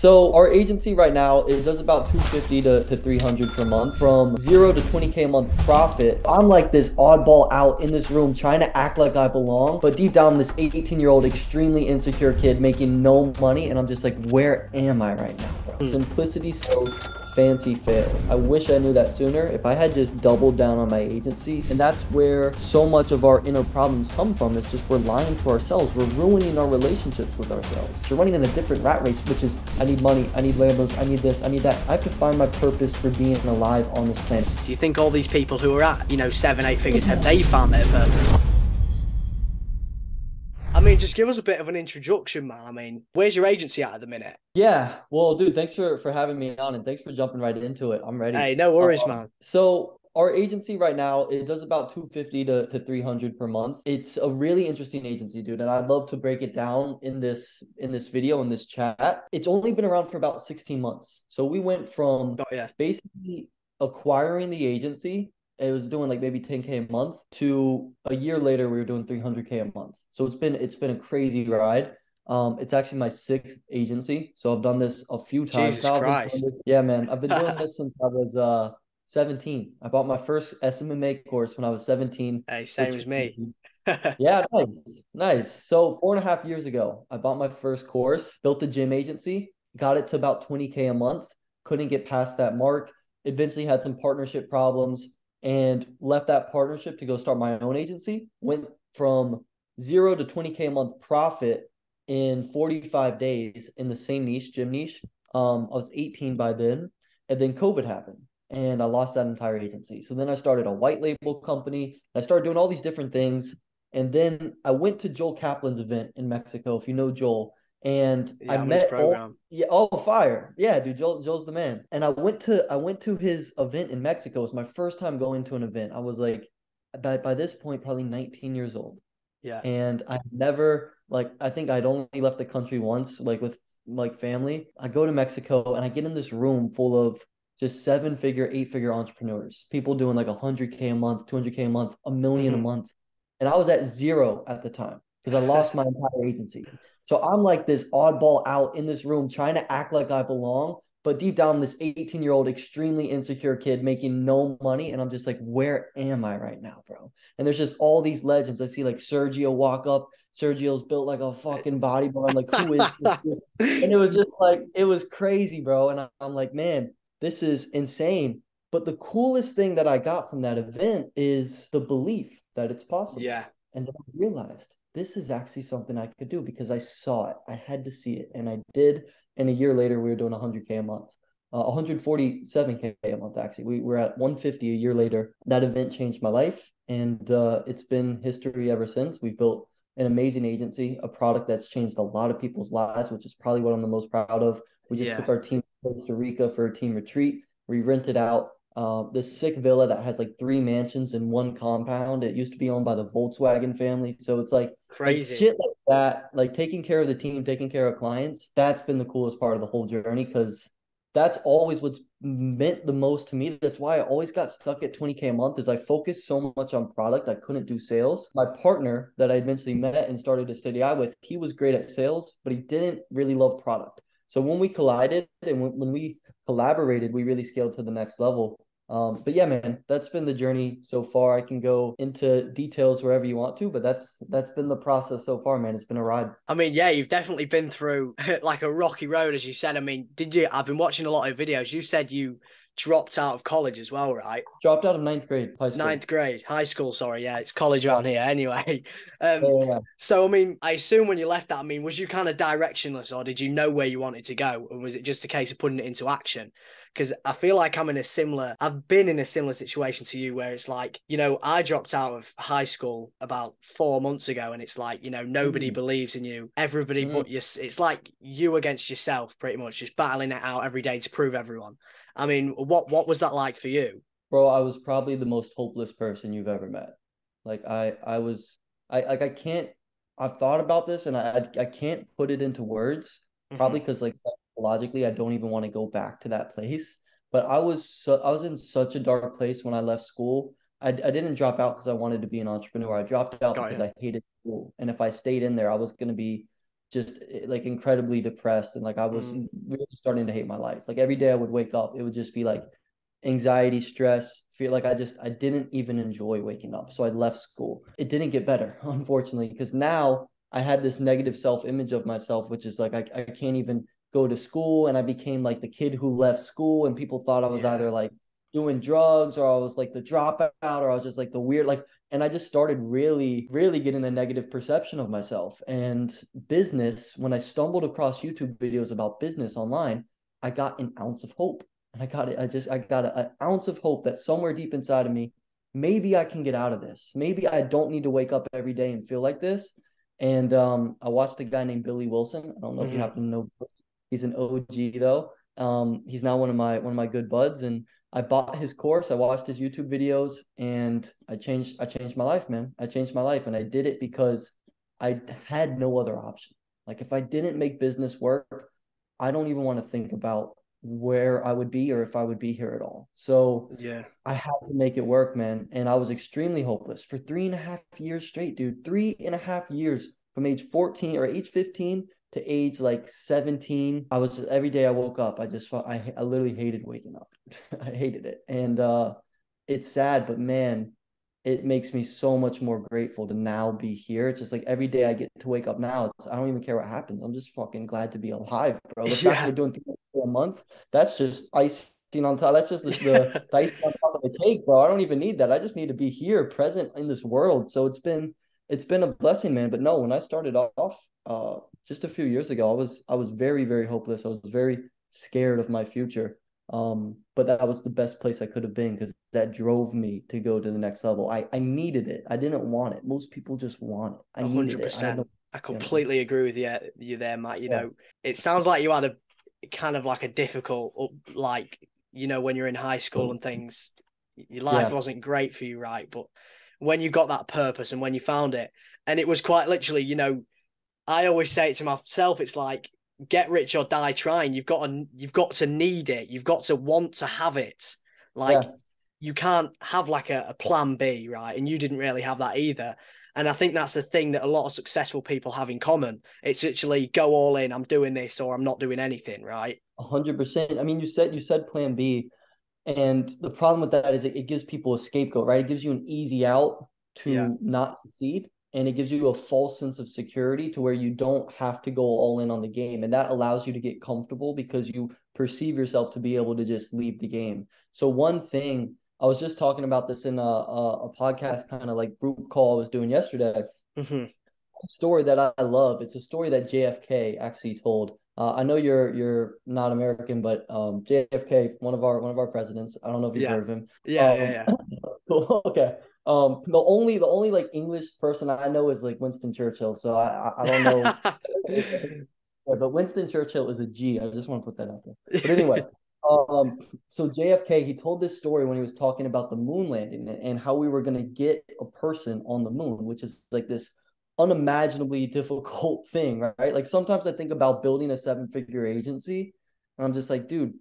So our agency right now, it does about 250 to 300 per month, from 0 to 20K a month profit. I'm like this oddball out in this room trying to act like I belong, but deep down, this 18-year-old extremely insecure kid making no money, and I'm just like, where am I right now, bro? Simplicity sells, fancy fails. I wish I knew that sooner. If I had just doubled down on my agency, and that's where so much of our inner problems come from, is just we're lying to ourselves. We're ruining our relationships with ourselves. We're running in a different rat race, which is, I need money, I need Lambos, I need this, I need that. I have to find my purpose for being alive on this planet. Do you think all these people who are at, 7-8 figures, have they found their purpose? I mean, just give us a bit of an introduction, man. I mean, where's your agency at the minute? Yeah, well, dude, thanks for having me on, and thanks for jumping right into it. I'm ready. Hey, no worries, man. So our agency right now, it does about 250 to 300 per month. It's a really interesting agency, dude, and I'd love to break it down in this video, in this chat. It's only been around for about 16 months. So we went from basically acquiring the agency. It was doing like maybe 10K a month, to a year later we were doing 300K a month. So it's been a crazy ride. It's actually my sixth agency, so I've done this a few times Jesus now. Christ. Yeah, man, I've been doing this since I was 17. I bought my first SMA course when I was 17. Hey, same as me. Yeah, nice. So 4.5 years ago, I bought my first course, built a gym agency, got it to about 20K a month, couldn't get past that mark, eventually had some partnership problems, and left that partnership to go start my own agency. Went from 0 to 20K a month profit in 45 days in the same niche, gym niche. I was 18 by then, and then COVID happened, and I lost that entire agency. So then I started a white label company. I started doing all these different things, and then I went to Joel Kaplan's event in Mexico, if you know Joel. And I I'm in his met program. fire. Yeah, dude, Joel's the man. And I went to his event in Mexico. It was my first time going to an event. I was like, by this point, probably 19 years old. Yeah. And I never, like, I think I'd only left the country once, like with like family. I go to Mexico and I get in this room full of just 7-figure, 8-figure entrepreneurs, people doing like 100K a month, 200K a month, a million a month. And I was at zero at the time because I lost my entire agency. So I'm like this oddball out in this room trying to act like I belong, but deep down, this 18-year-old extremely insecure kid making no money. And I'm just like, where am I right now, bro? And there's just all these legends. I see like Sergio walk up. Sergio's built like a fucking bodybuilder. I'm like, who is this kid? And it was just like, it was crazy, bro. And I'm like, man, this is insane. But the coolest thing that I got from that event is the belief that it's possible. Yeah. And then I realized this is actually something I could do because I saw it. I had to see it, and I did. And a year later, we were doing 100K a month, 147K a month, actually. We were at 150 a year later. That event changed my life, and it's been history ever since. We've built an amazing agency, a product that's changed a lot of people's lives, which is probably what I'm the most proud of. We just took our team to Costa Rica for a team retreat. We rented out this sick villa that has like 3 mansions in one compound. It used to be owned by the Volkswagen family. So it's like Crazy. shit like that, like taking care of the team, taking care of clients. That's been the coolest part of the whole journey, because that's always what's meant the most to me. That's why I always got stuck at 20K a month, is I focused so much on product. I couldn't do sales. My partner that I eventually met and started a steady eye with, he was great at sales, but he didn't really love product. So when we collided and when we collaborated, we really scaled to the next level. But yeah, man, that's been the journey so far. I can go into details wherever you want to, but that's been the process so far, man. It's been a ride. I mean, yeah, you've definitely been through like a rocky road, as you said. I mean, I've been watching a lot of videos. You said you dropped out of college as well, right? Dropped out of ninth grade, high school. Ninth grade, high school, sorry. Yeah, it's college around here anyway. Yeah. So, I mean, I assume when you left that, I mean, was you kind of directionless, or did you know where you wanted to go? Or was it just a case of putting it into action? Because I feel like I've been in a similar situation to you, where it's like, I dropped out of high school about 4 months ago, and it's like, nobody believes in you. Everybody but you. It's like you against yourself, pretty much, just battling it out every day to prove everyone. I mean, what was that like for you? Bro, I was probably the most hopeless person you've ever met. Like I've thought about this, and I can't put it into words, probably because like psychologically I don't even want to go back to that place. But I was in such a dark place when I left school. I didn't drop out because I wanted to be an entrepreneur. I dropped out because I hated school. And if I stayed in there, I was going to be just like incredibly depressed, and like I was Mm. really starting to hate my life. Like every day I would wake up, it would just be like anxiety, stress, feel like I didn't even enjoy waking up. So I left school. It didn't get better, unfortunately, because now I had this negative self-image of myself, which is like I can't even go to school, and I became like the kid who left school, and people thought I was Yeah. either like doing drugs, or I was like the dropout, or I was just like the weird, like, and I just started really, really getting a negative perception of myself. And business, when I stumbled across YouTube videos about business online, I got an ounce of hope. And I got it. I got an ounce of hope that somewhere deep inside of me, maybe I can get out of this. Maybe I don't need to wake up every day and feel like this. And I watched a guy named Billy Wilson. I don't know if you Hmm. happen to know. He's an OG though. He's now one of my good buds, and I bought his course. I watched his YouTube videos, and I changed my life, man. I changed my life, and I did it because I had no other option. Like if I didn't make business work, I don't even want to think about where I would be or if I would be here at all. So Yeah. I had to make it work, man. And I was extremely hopeless for 3.5 years straight, dude. 3.5 years from age 14 or age 15 to age like 17. I was just, every day I woke up, I just felt, I literally hated waking up. I hated it. And it's sad, but man, it makes me so much more grateful to now be here. It's just like every day I get to wake up now, I don't even care what happens. I'm just fucking glad to be alive, bro. The fact Yeah. we're doing 3 a month, that's just icing on top. That's just the icing on top of the cake, bro. I don't even need that. I just need to be here, present in this world. So it's been a blessing, man. But no, when I started off, just a few years ago, I was very, very hopeless. I was very scared of my future. But that was the best place I could have been because that drove me to go to the next level. I needed it. I didn't want it. Most people just want it. I needed it. I had 100%. no, I yeah, man. completely agree with you there, Matt. Yeah, It sounds like you had a kind of like a difficult, like, when you're in high school and things, your life yeah, wasn't great for you, right? But when you got that purpose and when you found it, and it was quite literally, I always say it to myself, it's like, get rich or die trying. You've got to need it. You've got to want to have it. Like, yeah. you can't have like a plan B, right? And you didn't really have that either. And I think that's the thing that a lot of successful people have in common. It's actually go all in. I'm doing this or I'm not doing anything, right? 100%. I mean, you said plan B, and the problem with that is it gives people a scapegoat, right? It gives you an easy out Yeah. to not succeed, and it gives you a false sense of security to where you don't have to go all in on the game, and that allows you to get comfortable because you perceive yourself to be able to just leave the game. So one thing I was just talking about this in a podcast kind of like group call I was doing yesterday. Hmm. Story that I love. It's a story that JFK actually told. I know you're not American, but JFK, one of our presidents. I don't know if you've Yeah. heard of him. Yeah. Um, Yeah. cool. Okay. The only like English person I know is like Winston Churchill. So I don't know, Yeah. but Winston Churchill is a G. I just want to put that out there. But anyway, um, so JFK, he told this story when he was talking about the moon landing and how we were going to get a person on the moon, which is like this unimaginably difficult thing, right? Like sometimes I think about building a seven-figure agency, and I'm just like, dude,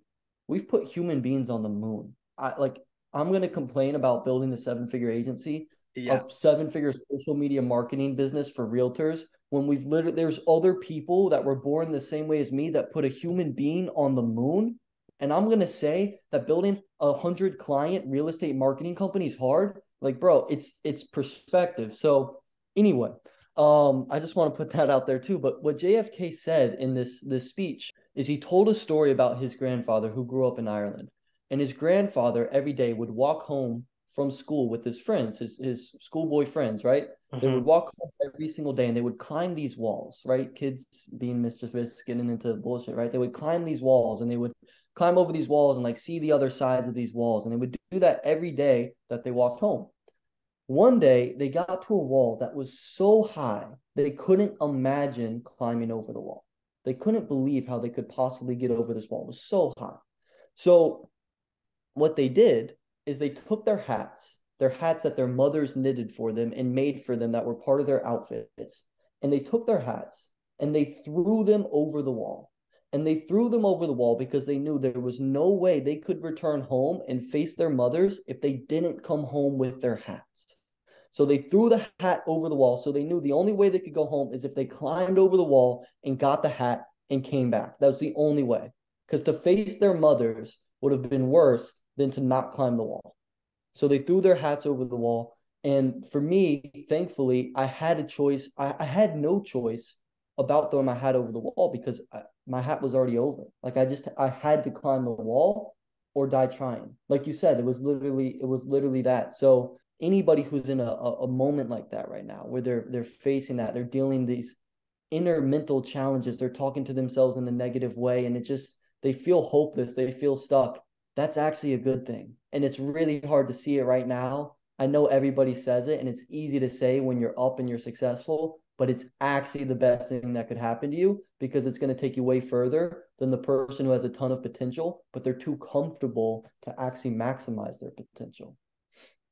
we've put human beings on the moon. I'm gonna complain about building a seven-figure agency, a Yeah. seven-figure social media marketing business for realtors when we've literally there's other people that were born the same way as me that put a human being on the moon. And I'm gonna say that building 100 client real estate marketing company is hard. Like, bro, it's perspective. So anyway, I just want to put that out there too. But what JFK said in this speech is he told a story about his grandfather who grew up in Ireland. And his grandfather every day would walk home from school with his friends, his schoolboy friends, right? They would Hmm. walk home every single day and they would climb these walls, right? Kids being mischievous, getting into bullshit, right? They would climb these walls and they would climb over these walls and like see the other sides of these walls. And they would do that every day that they walked home. One day, they got to a wall that was so high, they couldn't imagine climbing over the wall. They couldn't believe how they could possibly get over this wall. It was so high. So, what they did is they took their hats that their mothers knitted for them and made for them that were part of their outfits, and they took their hats and they threw them over the wall. And they threw them over the wall because they knew there was no way they could return home and face their mothers if they didn't come home with their hats. So they threw the hat over the wall. So they knew the only way they could go home is if they climbed over the wall and got the hat and came back. That was the only way. Because to face their mothers would have been worse than to not climb the wall. So they threw their hats over the wall. And for me, thankfully, I had a choice. I had no choice about throwing my hat over the wall because my hat was already over. Like I had to climb the wall or die trying. Like you said, it was literally that. So anybody who's in a moment like that right now, where they're facing that, they're dealing these inner mental challenges, they're talking to themselves in a negative way, and it just they feel hopeless, they feel stuck. That's actually a good thing. And it's really hard to see it right now. I know everybody says it, and it's easy to say when you're up and you're successful, but it's actually the best thing that could happen to you because it's going to take you way further than the person who has a ton of potential, but they're too comfortable to actually maximize their potential.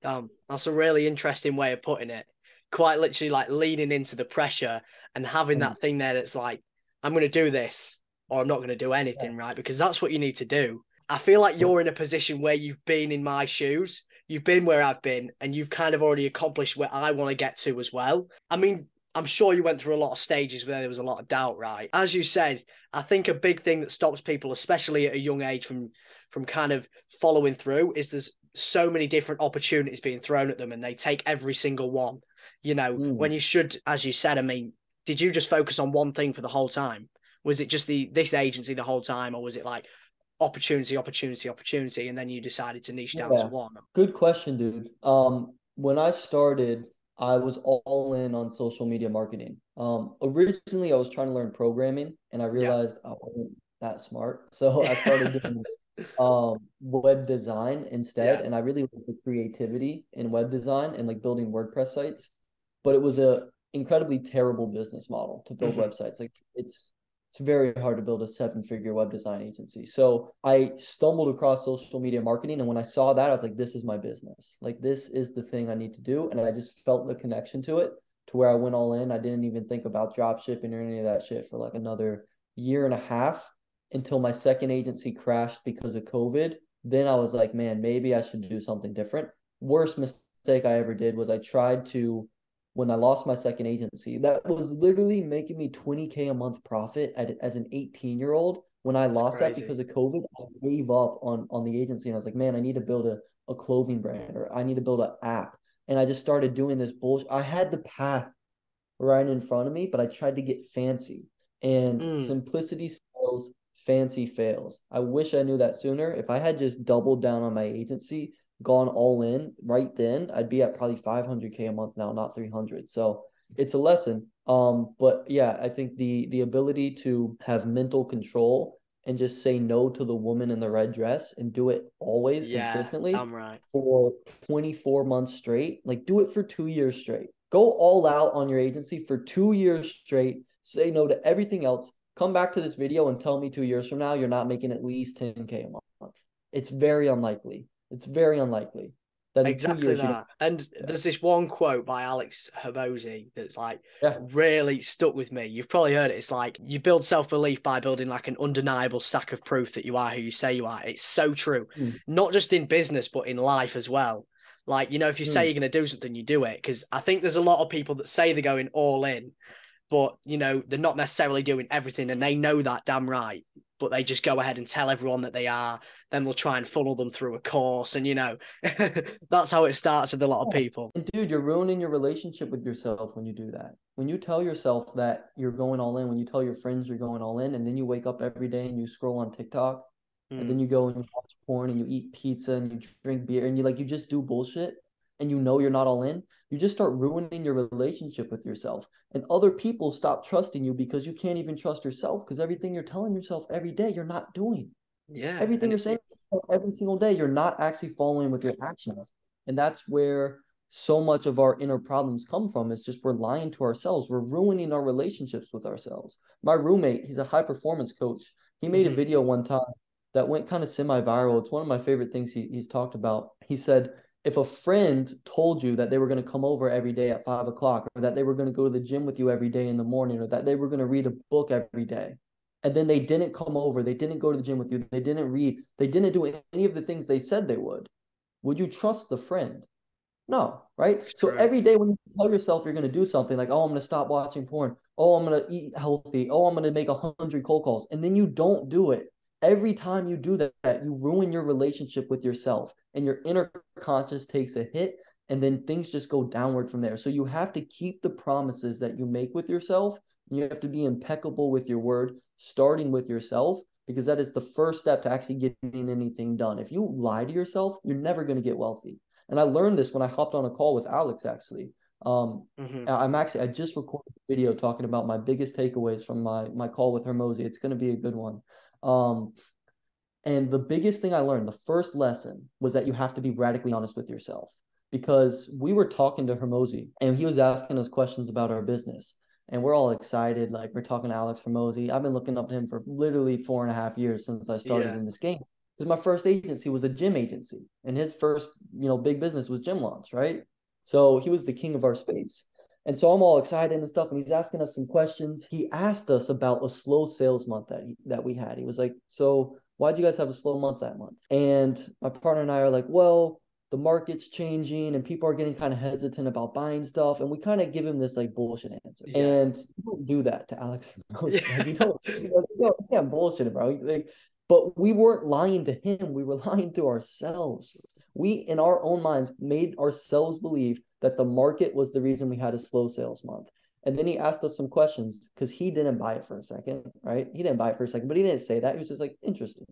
That's a really interesting way of putting it. Quite literally, like leaning into the pressure and having And that thing there that's like, I'm going to do this or I'm not going to do yeah, anything, right? Because that's what you need to do. I feel like you're in a position where you've been in my shoes, you've been where I've been, and you've kind of already accomplished where I want to get to as well. I mean, I'm sure you went through a lot of stages where there was a lot of doubt, right? As you said, I think a big thing that stops people, especially at a young age, from kind of following through is there's so many different opportunities being thrown at them and they take every single one. You know, mm, when you should, as you said, I mean, did you just focus on one thing for the whole time? Was it just this agency the whole time, or was it like opportunity, opportunity, opportunity, and then you decided to niche down to yeah. one? Good question, dude. When I started, I was all in on social media marketing. Originally I was trying to learn programming and I Yeah. realized I wasn't that smart. So I started doing web design instead, Yeah. and I really like the creativity in web design and like building WordPress sites. But it was a incredibly terrible business model to build Hmm. websites. Like it's very hard to build a seven-figure web design agency. So I stumbled across social media marketing, and when I saw that, I was like, this is my business. Like this is the thing I need to do, and I just felt the connection to it to where I went all in. I didn't even think about drop shipping or any of that shit for like another year and a half until my second agency crashed because of COVID. Then I was like, man, maybe I should do something different. Worst mistake I ever did was I tried to, when I lost my second agency, that was literally making me 20K a month profit as an 18-year-old. When I It's lost that crazy. because of COVID, I gave up on the agency and I was like, man, I need to build a clothing brand or I need to build an app. And I just started doing this bullshit. I had the path right in front of me, but I tried to get fancy. And Mm. simplicity sells, fancy fails. I wish I knew that sooner. If I had just doubled down on my agency, gone all in right then, I'd be at probably 500K a month now, not 300. So it's a lesson. But yeah, I think the ability to have mental control and just say no to the woman in the red dress and do it always Yeah, consistently damn right. for 24 months straight. Like do it for 2 years straight. Go all out on your agency for 2 years straight. Say no to everything else. Come back to this video and tell me 2 years from now you're not making at least 10K a month. It's very unlikely. It's very unlikely that in two Exactly years you don't. that. And Yeah. there's this one quote by Alex Herbosi that's like Yeah. really stuck with me. You've probably heard it. It's like you build self-belief by building like an undeniable stack of proof that you are who you say you are. It's so true. Mm, Not just in business, but in life as well. Like, you know, if you say mm. you're going to do something, you do it. Because I think there's a lot of people that say they're going all in, but you know they're not necessarily doing everything, and they know that damn right, but they just go ahead and tell everyone that they are. Then they'll try and funnel them through a course, and you know that's how it starts with a lot of people. And dude, you're ruining your relationship with yourself when you do that. When you tell yourself that you're going all in, when you tell your friends you're going all in, and then you wake up every day and you scroll on TikTok, and Mm, then you go and you watch porn and you eat pizza and you drink beer and you just do bullshit and you know you're not all in, you just start ruining your relationship with yourself. And other people stop trusting you because you can't even trust yourself because everything you're telling yourself every day, you're not doing. yeah, Everything and you're saying every single day, you're not actually following with your actions. And that's where so much of our inner problems come from. It's just we're lying to ourselves. We're ruining our relationships with ourselves. My roommate, he's a high performance coach. He made a mhm, video one time that went kind of semi-viral. It's one of my favorite things he's talked about. He said, if a friend told you that they were going to come over every day at 5 o'clock, or that they were going to go to the gym with you every day in the morning, or that they were going to read a book every day, and then they didn't come over, they didn't go to the gym with you, they didn't read, they didn't do any of the things they said they would you trust the friend? No, right? It's So true. every day when you tell yourself you're going to do something like, oh, I'm going to stop watching porn. Oh, I'm going to eat healthy. Oh, I'm going to make 100 cold calls. And then you don't do it. Every time you do that, you ruin your relationship with yourself and your inner conscious takes a hit and then things just go downward from there. So you have to keep the promises that you make with yourself. And you have to be impeccable with your word, starting with yourself, because that is the first step to actually getting anything done. If you lie to yourself, you're never going to get wealthy. And I learned this when I hopped on a call with Alex, actually. Um, Mm-hmm. I just recorded a video talking about my biggest takeaways from my call with Hermosi. It's going to be a good one. Um, and the biggest thing I learned, the first lesson, was that you have to be radically honest with yourself. Because we were talking to Hermosi and he was asking us questions about our business. And we're all excited. Like, we're talking to Alex Hermosi. I've been looking up to him for literally 4.5 years since I started Yeah. in this game. Because my first agency was a gym agency. And his first, big business was Gym Launch, right? So he was the king of our space. And so I'm all excited and stuff, and he's asking us some questions. He asked us about a slow sales month that we had. He was like, "So why'd you guys have a slow month that month?" And my partner and I are like, "Well, the market's changing and people are getting kind of hesitant about buying stuff." And we kind of give him this like bullshit answer. Yeah. And you don't do that to Alex Yeah. Hermosi. Like, you can't bullshit it, bro. Like, but we weren't lying to him. We were lying to ourselves. We, in our own minds, made ourselves believe that the market was the reason we had a slow sales month. And then he asked us some questions because he didn't buy it for a second, right? He didn't buy it for a second, but he didn't say that. He was just like, interesting.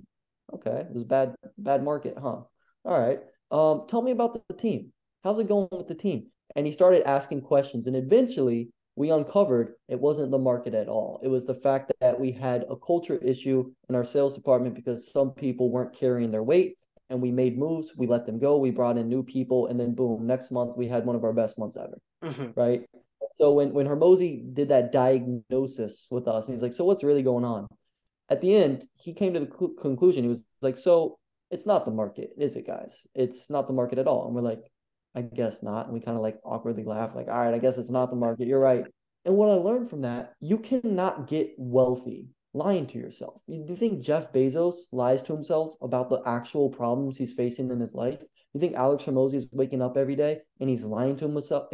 Okay. It was bad market, huh? All right. Tell me about the team. How's it going with the team? And he started asking questions. And eventually we uncovered it wasn't the market at all. It was the fact that we had a culture issue in our sales department because some people weren't carrying their weight, and we made moves. We let them go. We brought in new people, and then boom, next month we had one of our best months ever, Mm-hmm. right? So when Hermosi did that diagnosis with us, and he's like, "So what's really going on?" At the end, he came to the conclusion. He was like, "So it's not the market, is it, guys? It's not the market at all." And we're like, "I guess not." And we kind of like awkwardly laughed, like, "All right, I guess it's not the market. You're right." And what I learned from that, you cannot get wealthy lying to yourself. Do you think Jeff Bezos lies to himself about the actual problems he's facing in his life? You think Alex Hormozy is waking up every day and he's lying to himself,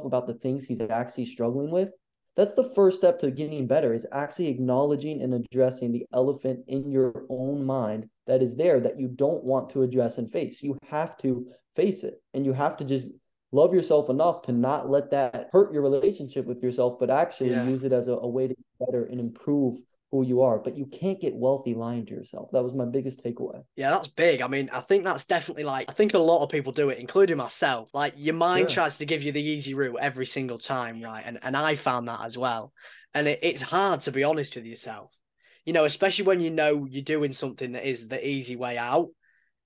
about the things he's actually struggling with? That's the first step to getting better, is actually acknowledging and addressing the elephant in your own mind that is there that you don't want to address and face. You have to face it, and you have to just love yourself enough to not let that hurt your relationship with yourself, but actually Yeah. use it as a way to get better and improve who you are. But you can't get wealthy lying to yourself. That was my biggest takeaway. Yeah, that's big. I mean, I think that's definitely like, I think a lot of people do it, including myself. Like, your mind Sure. tries to give you the easy route every single time, right? And I found that as well. And it's hard to be honest with yourself, especially when you know you're doing something that is the easy way out.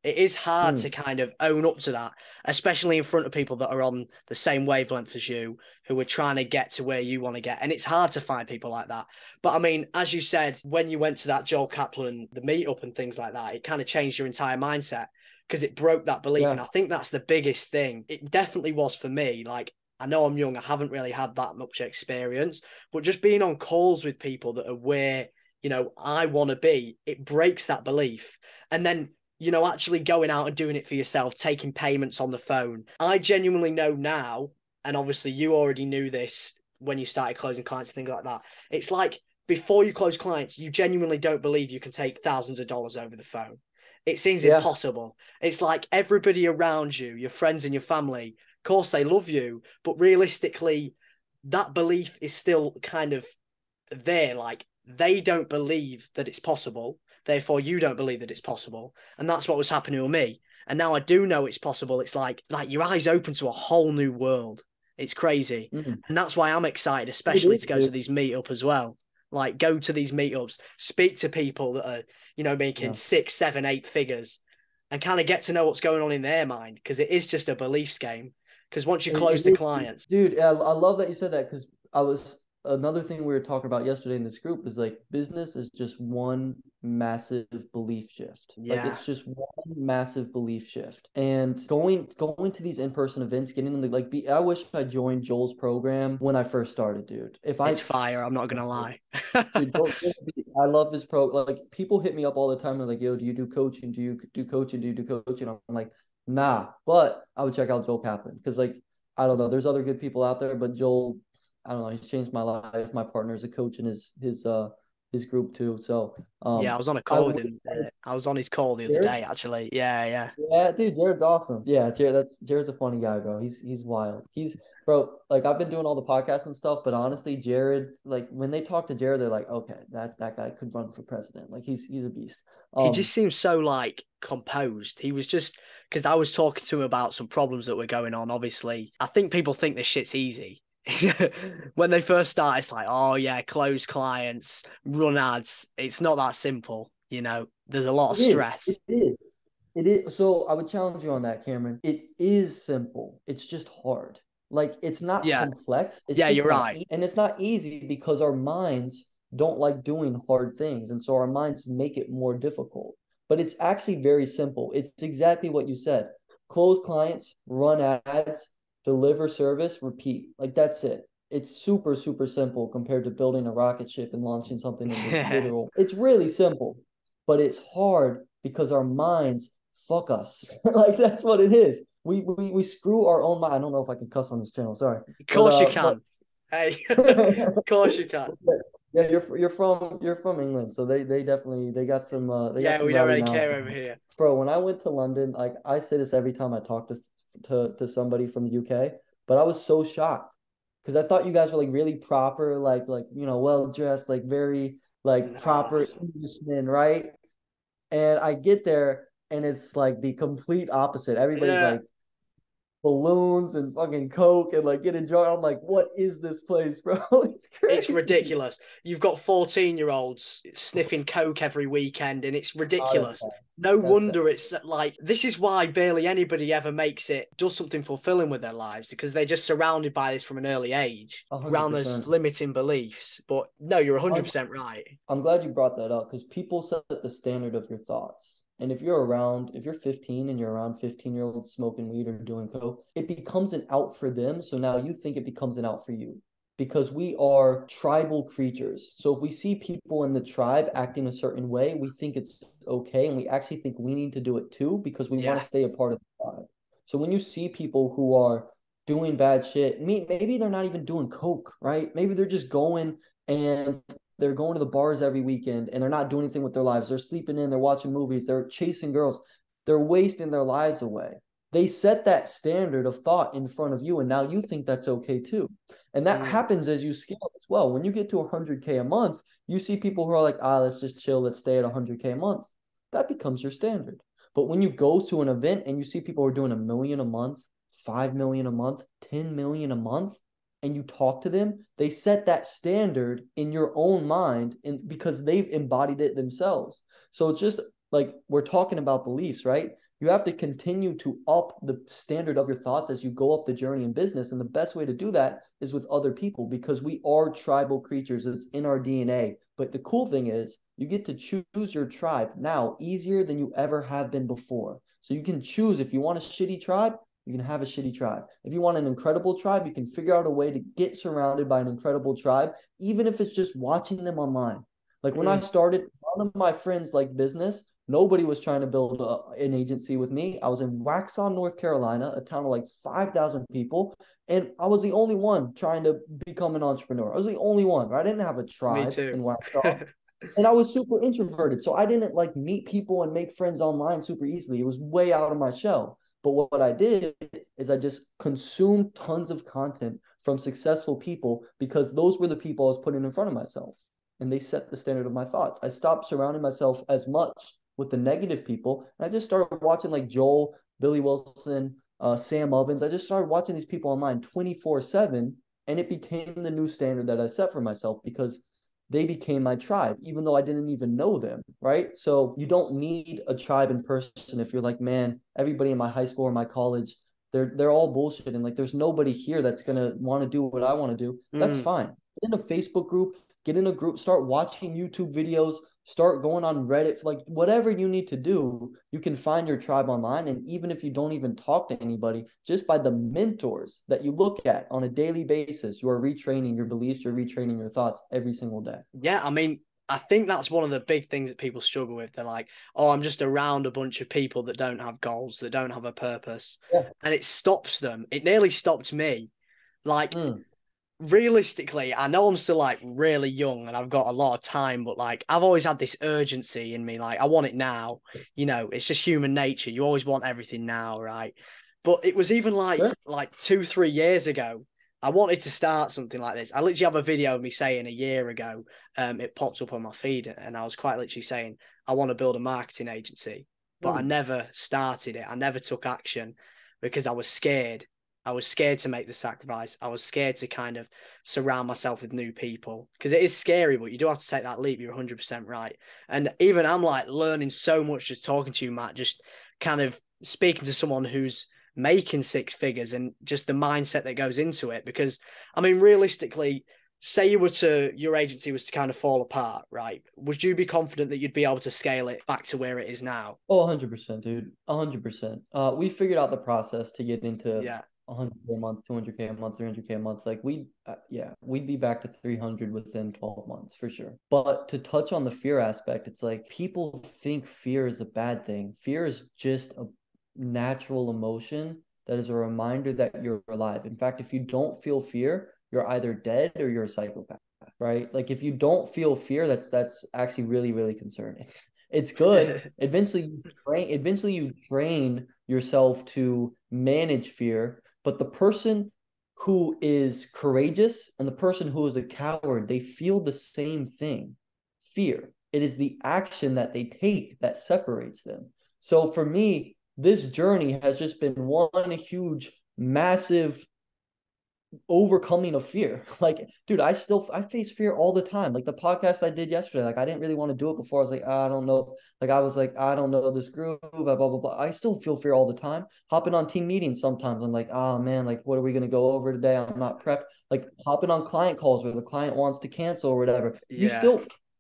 It is hard to Mm, kind of own up to that, especially in front of people that are on the same wavelength as you, who are trying to get to where you want to get. And it's hard to find people like that. But I mean, as you said, when you went to that Joel Kaplan, the meetup and things like that, it kind of changed your entire mindset because it broke that belief. And yeah. I think that's the biggest thing. It definitely was for me. Like, I know I'm young, I haven't really had that much experience, but just being on calls with people that are where, I want to be, it breaks that belief. And then actually going out and doing it for yourself, taking payments on the phone. I genuinely know now, and obviously you already knew this when you started closing clients and things like that. It's like before you close clients, you genuinely don't believe you can take thousands of dollars over the phone. It seems Yeah. impossible. It's like everybody around you, your friends and your family, of course they love you, but realistically, that belief is still kind of there. Like, they don't believe that it's possible. Therefore, you don't believe that it's possible. And that's what was happening with me. And now I do know it's possible. It's like your eyes open to a whole new world. It's crazy. Mm. And that's why I'm excited, It especially is, to go to dude. these meetup as well. Like, go to these meetups, speak to people that are, making Yeah. 6, 7, 8 figures, and kind of get to know what's going on in their mind, because it is just a beliefs game. Because once you close the It clients, dude, I love that you said that because I was another thing we were talking about yesterday in this group is like business is just one massive belief shift. Like yeah, it's just one massive belief shift. And going to these in-person events, getting in the like be I wish I joined Joel's program when I first started, dude. If I it's fire. I'm not gonna lie. Dude, I love his pro. Like people hit me up all the time. They're like, "Yo, do you do coaching? Do you do coaching? Do you do coaching?" I'm like, Nah, but I would check out Joel Kaplan because, like, I don't know, there's other good people out there, but Joel, I don't know, he's changed my life. My partner's a coach in his group too. So Yeah, I was on a I call with would him. I was on his call the other Jared. day, actually. Yeah, yeah. Yeah, dude, Jared's awesome. Yeah, Jared's a funny guy, bro. He's wild. He's bro, like I've been doing all the podcasts and stuff, but honestly, Jared, like when they talk to Jared, they're like, okay, that guy could run for president. Like he's a beast. He just seems so like composed. He was just because I was talking to him about some problems that were going on. Obviously, I think people think this shit's easy. When they first start, it's like, oh yeah, close clients, run ads. It's not that simple, you know. There's a lot of It is. It stress. is. It is. So I would challenge you on that, Cameron. It is simple. It's just hard. Like it's not Yeah, complex. It's yeah, you're just not, right. and it's not easy because our minds don't like doing hard things, and so our minds make it more difficult. But it's actually very simple. It's exactly what you said. Close clients, run ads, deliver service, repeat. Like that's it. It's super, super simple compared to building a rocket ship and launching something into Yeah, literal. It's really simple, but it's hard because our minds fuck us. Like that's what it is. We screw our own mind. I don't know if I can cuss on this channel. Sorry, of but course you can. Hey, of course you can. yeah, you're from England, so they definitely they got Yeah, some we don't rowdy really mouths, care over here. bro. When I went to London, like I say this every time I talk to somebody from the UK, but I was so shocked because I thought you guys were like really proper, like well dressed, like very like Nah. proper Englishmen, right? And I get there and it's like the complete opposite. Everybody's Yeah. like balloons and fucking coke and like getting drunk. I'm like, what is this place, bro? It's It's crazy. ridiculous. You've got 14-year-olds sniffing coke every weekend, and it's Oh, that's ridiculous. sad. No That's sad. wonder it's like this is why barely anybody ever does something fulfilling with their lives because they're just surrounded by this from an early age, A hundred around those percent. limiting beliefs. But no, you're A hundred. 100% right. I'm glad you brought that up because people set the standard of your thoughts. And if you're 15 and you're around 15-year-olds smoking weed or doing coke, it becomes an out for them. So now you think it becomes an out for you because we are tribal creatures. So if we see people in the tribe acting a certain way, we think it's okay. And we actually think we need to do it too because we want Yeah. to stay a part of the tribe. So when you see people who are doing bad shit, maybe they're not even doing coke, right? Maybe they're just going and they're going to the bars every weekend and they're not doing anything with their lives. They're sleeping in, they're watching movies, they're chasing girls, they're wasting their lives away. They set that standard of thought in front of you, and now you think that's okay too. And that Mm. happens as you scale as well. When you get to 100K a month, you see people who are like, let's just chill, let's stay at 100K a month. That becomes your standard. But when you go to an event and you see people who are doing 1 million a month, 5 million a month, 10 million a month, and you talk to them, they set that standard in your own mind and because they've embodied it themselves. So it's just like we're talking about beliefs, right? You have to continue to up the standard of your thoughts as you go up the journey in business. And the best way to do that is with other people because we are tribal creatures. It's in our DNA. But the cool thing is you get to choose your tribe now easier than you ever have been before. So you can choose if you want a shitty tribe, you can have a shitty tribe. If you want an incredible tribe, you can figure out a way to get surrounded by an incredible tribe, even if it's just watching them online. Like when I Mm. started, none of my friends like business. Nobody was trying to build an agency with me. I was in Waxhaw, North Carolina, a town of like 5,000 people, and I was the only one trying to become an entrepreneur. I was the only one, right? I didn't have a Me tribe too. in Waxhaw. And I was super introverted. So I didn't like meet people and make friends online super easily. It was way out of my shell. But what I did is I just consumed tons of content from successful people because those were the people I was putting in front of myself. And they set the standard of my thoughts. I stopped surrounding myself as much with the negative people. And I just started watching like Joel, Billy Wilson, Sam Ovens. I just started watching these people online 24/7. And it became the new standard that I set for myself because they became my tribe, even though I didn't even know them, right? So you don't need a tribe in person if you're like, man, everybody in my high school or my college, they're all bullshit. And like there's nobody here that's gonna want to do what I want to do. That's Mm. fine. Get in a Facebook group, get in a group, start watching YouTube videos, start going on Reddit, like whatever you need to do, you can find your tribe online. And even if you don't even talk to anybody, just by the mentors that you look at on a daily basis, you are retraining your beliefs, you're retraining your thoughts every single day. Yeah, I mean, I think that's one of the big things that people struggle with. They're like, oh, I'm just around a bunch of people that don't have goals, that don't have a purpose. Yeah. And it stops them. It nearly stopped me. Like, Mm, realistically, I know I'm still like really young and I've got a lot of time, but like I've always had this urgency in me. Like, I want it now. You know, it's just human nature. You always want everything now, right? But it was even sure. like 2, 3 years ago. I wanted to start something like this. I literally have a video of me saying a year ago, it popped up on my feed, and I was quite literally saying, I want to build a marketing agency, but I Mm, never started it. I never took action because I was scared. I was scared to make the sacrifice. I was scared to kind of surround myself with new people because it is scary, but you do have to take that leap. You're 100% right. And even I'm like learning so much just talking to you, Matt, just kind of speaking to someone who's making six figures and just the mindset that goes into it. Because, I mean, realistically, say your agency was to kind of fall apart, right? Would you be confident that you'd be able to scale it back to where it is now? oh, 100%, dude. 100%. We figured out the process to get into Yeah. 100K a month, 200K a month, 300K a month. Like yeah, we'd be back to 300 within 12 months for sure. But to touch on the fear aspect, it's like people think fear is a bad thing. Fear is just a natural emotion that is a reminder that you're alive. In fact, if you don't feel fear, you're either dead or you're a psychopath, right? Like if you don't feel fear, that's actually really, really concerning. It's good. Eventually you train yourself to manage fear, but the person who is courageous and the person who is a coward, they feel the same thing, fear. It is the action that they take that separates them. So for me, this journey has just been one huge, massive overcoming of fear. Like, dude, I face fear all the time. Like the podcast I did yesterday, like I didn't really want to do it before. I was like, I don't know. Like I was like, I don't know this group, blah, blah, blah, blah. I still feel fear all the time. Hopping on team meetings sometimes. I'm like, oh man, like what are we gonna go over today? I'm not prepped. Like hopping on client calls where the client wants to cancel or whatever. Yeah.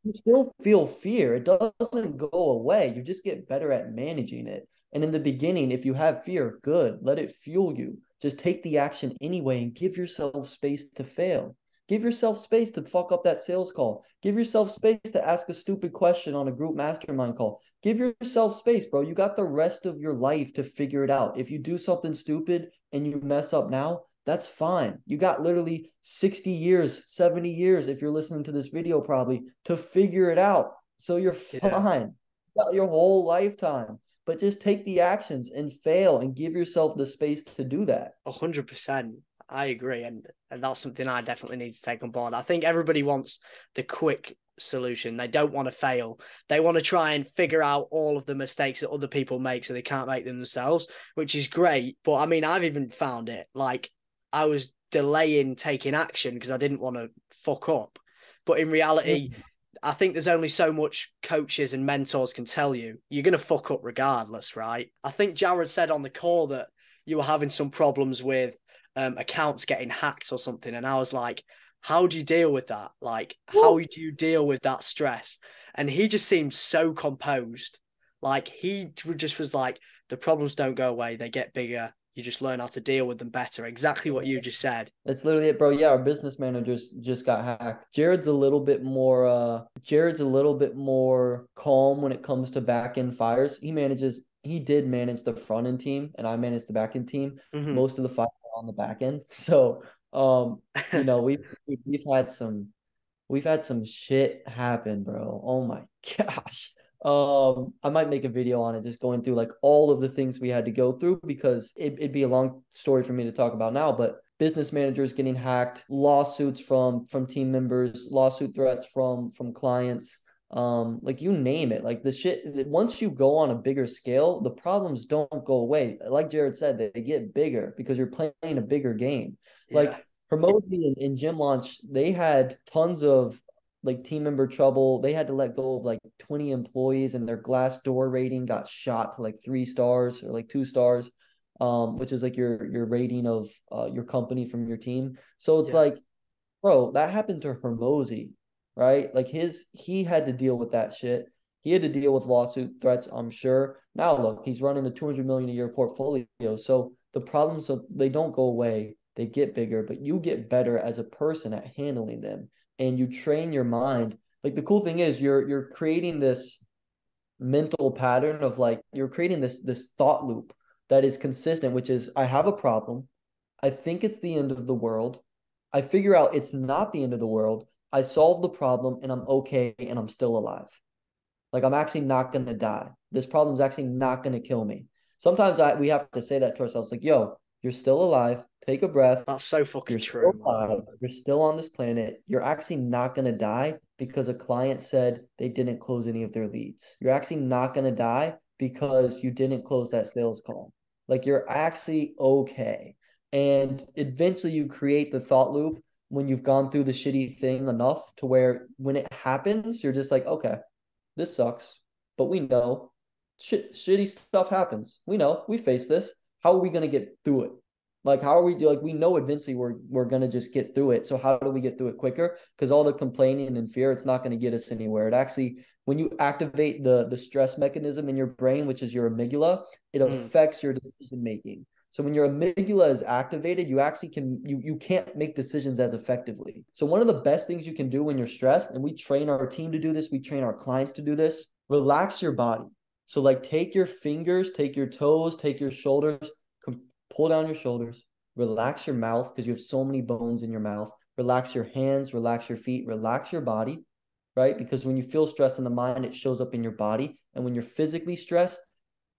You still feel fear. It doesn't go away. You just get better at managing it. And in the beginning, if you have fear, good, let it fuel you. Just take the action anyway and give yourself space to fail. Give yourself space to fuck up that sales call. Give yourself space to ask a stupid question on a group mastermind call. Give yourself space, bro. You got the rest of your life to figure it out. If you do something stupid and you mess up now, that's fine. You got literally 60 years, 70 years, if you're listening to this video, probably to figure it out. So you're Yeah. fine. You got your whole lifetime, but just take the actions and fail and give yourself the space to do that. 100%. I agree. And that's something I definitely need to take on board. I think everybody wants the quick solution. They don't want to fail. They want to try and figure out all of the mistakes that other people make so they can't make them themselves, which is great. But I mean, I've even found it like I was delaying taking action because I didn't want to fuck up. But in reality, Mm. I think there's only so much coaches and mentors can tell you. You're going to fuck up regardless, right? I think Jared said on the call that you were having some problems with accounts getting hacked or something. And I was like, how do you deal with that? Like, how Woo. do you deal with that stress? And he just seemed so composed. Like, he just was like, the problems don't go away, they get bigger. You just learn how to deal with them better. Exactly what you just said. That's literally it, bro. Yeah, our business manager just got hacked. Jared's a little bit more calm when it comes to back end fires. He did manage the front end team and I managed the back end team. Mm-hmm. Most of the fires are on the back end. So you know, we've we've had some shit happen, bro. Oh my gosh. I might make a video on it, just going through like all of the things we had to go through because it'd be a long story for me to talk about now, but business managers getting hacked, lawsuits from team members, lawsuit threats from clients, like you name it. Like the shit, once you go on a bigger scale, the problems don't go away. Like Jared said, they get bigger because you're playing a bigger game. Yeah. Like Hermosi and Gym Launch, they had tons of like team member trouble. They had to let go of like 20 employees and their Glassdoor rating got shot to like 3 stars or like 2 stars, which is like your rating of your company from your team. So it's Yeah. like, bro, that happened to Hermosi, right? Like he had to deal with that shit. He had to deal with lawsuit threats, I'm sure. Now look, he's running a 200 million a year portfolio. So the problems, they don't go away. They get bigger, but you get better as a person at handling them. And you train your mind Like the cool thing is you're creating this mental pattern of like you're creating this thought loop that is consistent, which is I have a problem. I think it's the end of the world. I figure out it's not the end of the world. I solve the problem and I'm okay and I'm still alive. Like I'm actually not gonna die. This problem's actually not gonna kill me. Sometimes we have to say that to ourselves, like, yo, you're still alive. Take a breath. That's so fucking You're true, still man. alive. You're still on this planet. You're actually not gonna die because a client said they didn't close any of their leads. You're actually not gonna die because you didn't close that sales call. Like you're actually okay. And eventually you create the thought loop when you've gone through the shitty thing enough to where when it happens, you're just like, okay, this sucks, but we know shitty stuff happens. We know we face this. How are we going to get through it? Like, how are we like, we know eventually we're going to just get through it. So how do we get through it quicker? Because all the complaining and fear, it's not going to get us anywhere. It actually, when you activate the stress mechanism in your brain, which is your amygdala, it Mm, affects your decision making. So when your amygdala is activated, you actually you can't make decisions as effectively. So one of the best things you can do when you're stressed, and we train our team to do this, we train our clients to do this, relax your body. So like take your fingers, take your toes, take your shoulders, pull down your shoulders, relax your mouth because you have so many bones in your mouth. Relax your hands, relax your feet, relax your body, right? Because when you feel stress in the mind, it shows up in your body. And when you're physically stressed,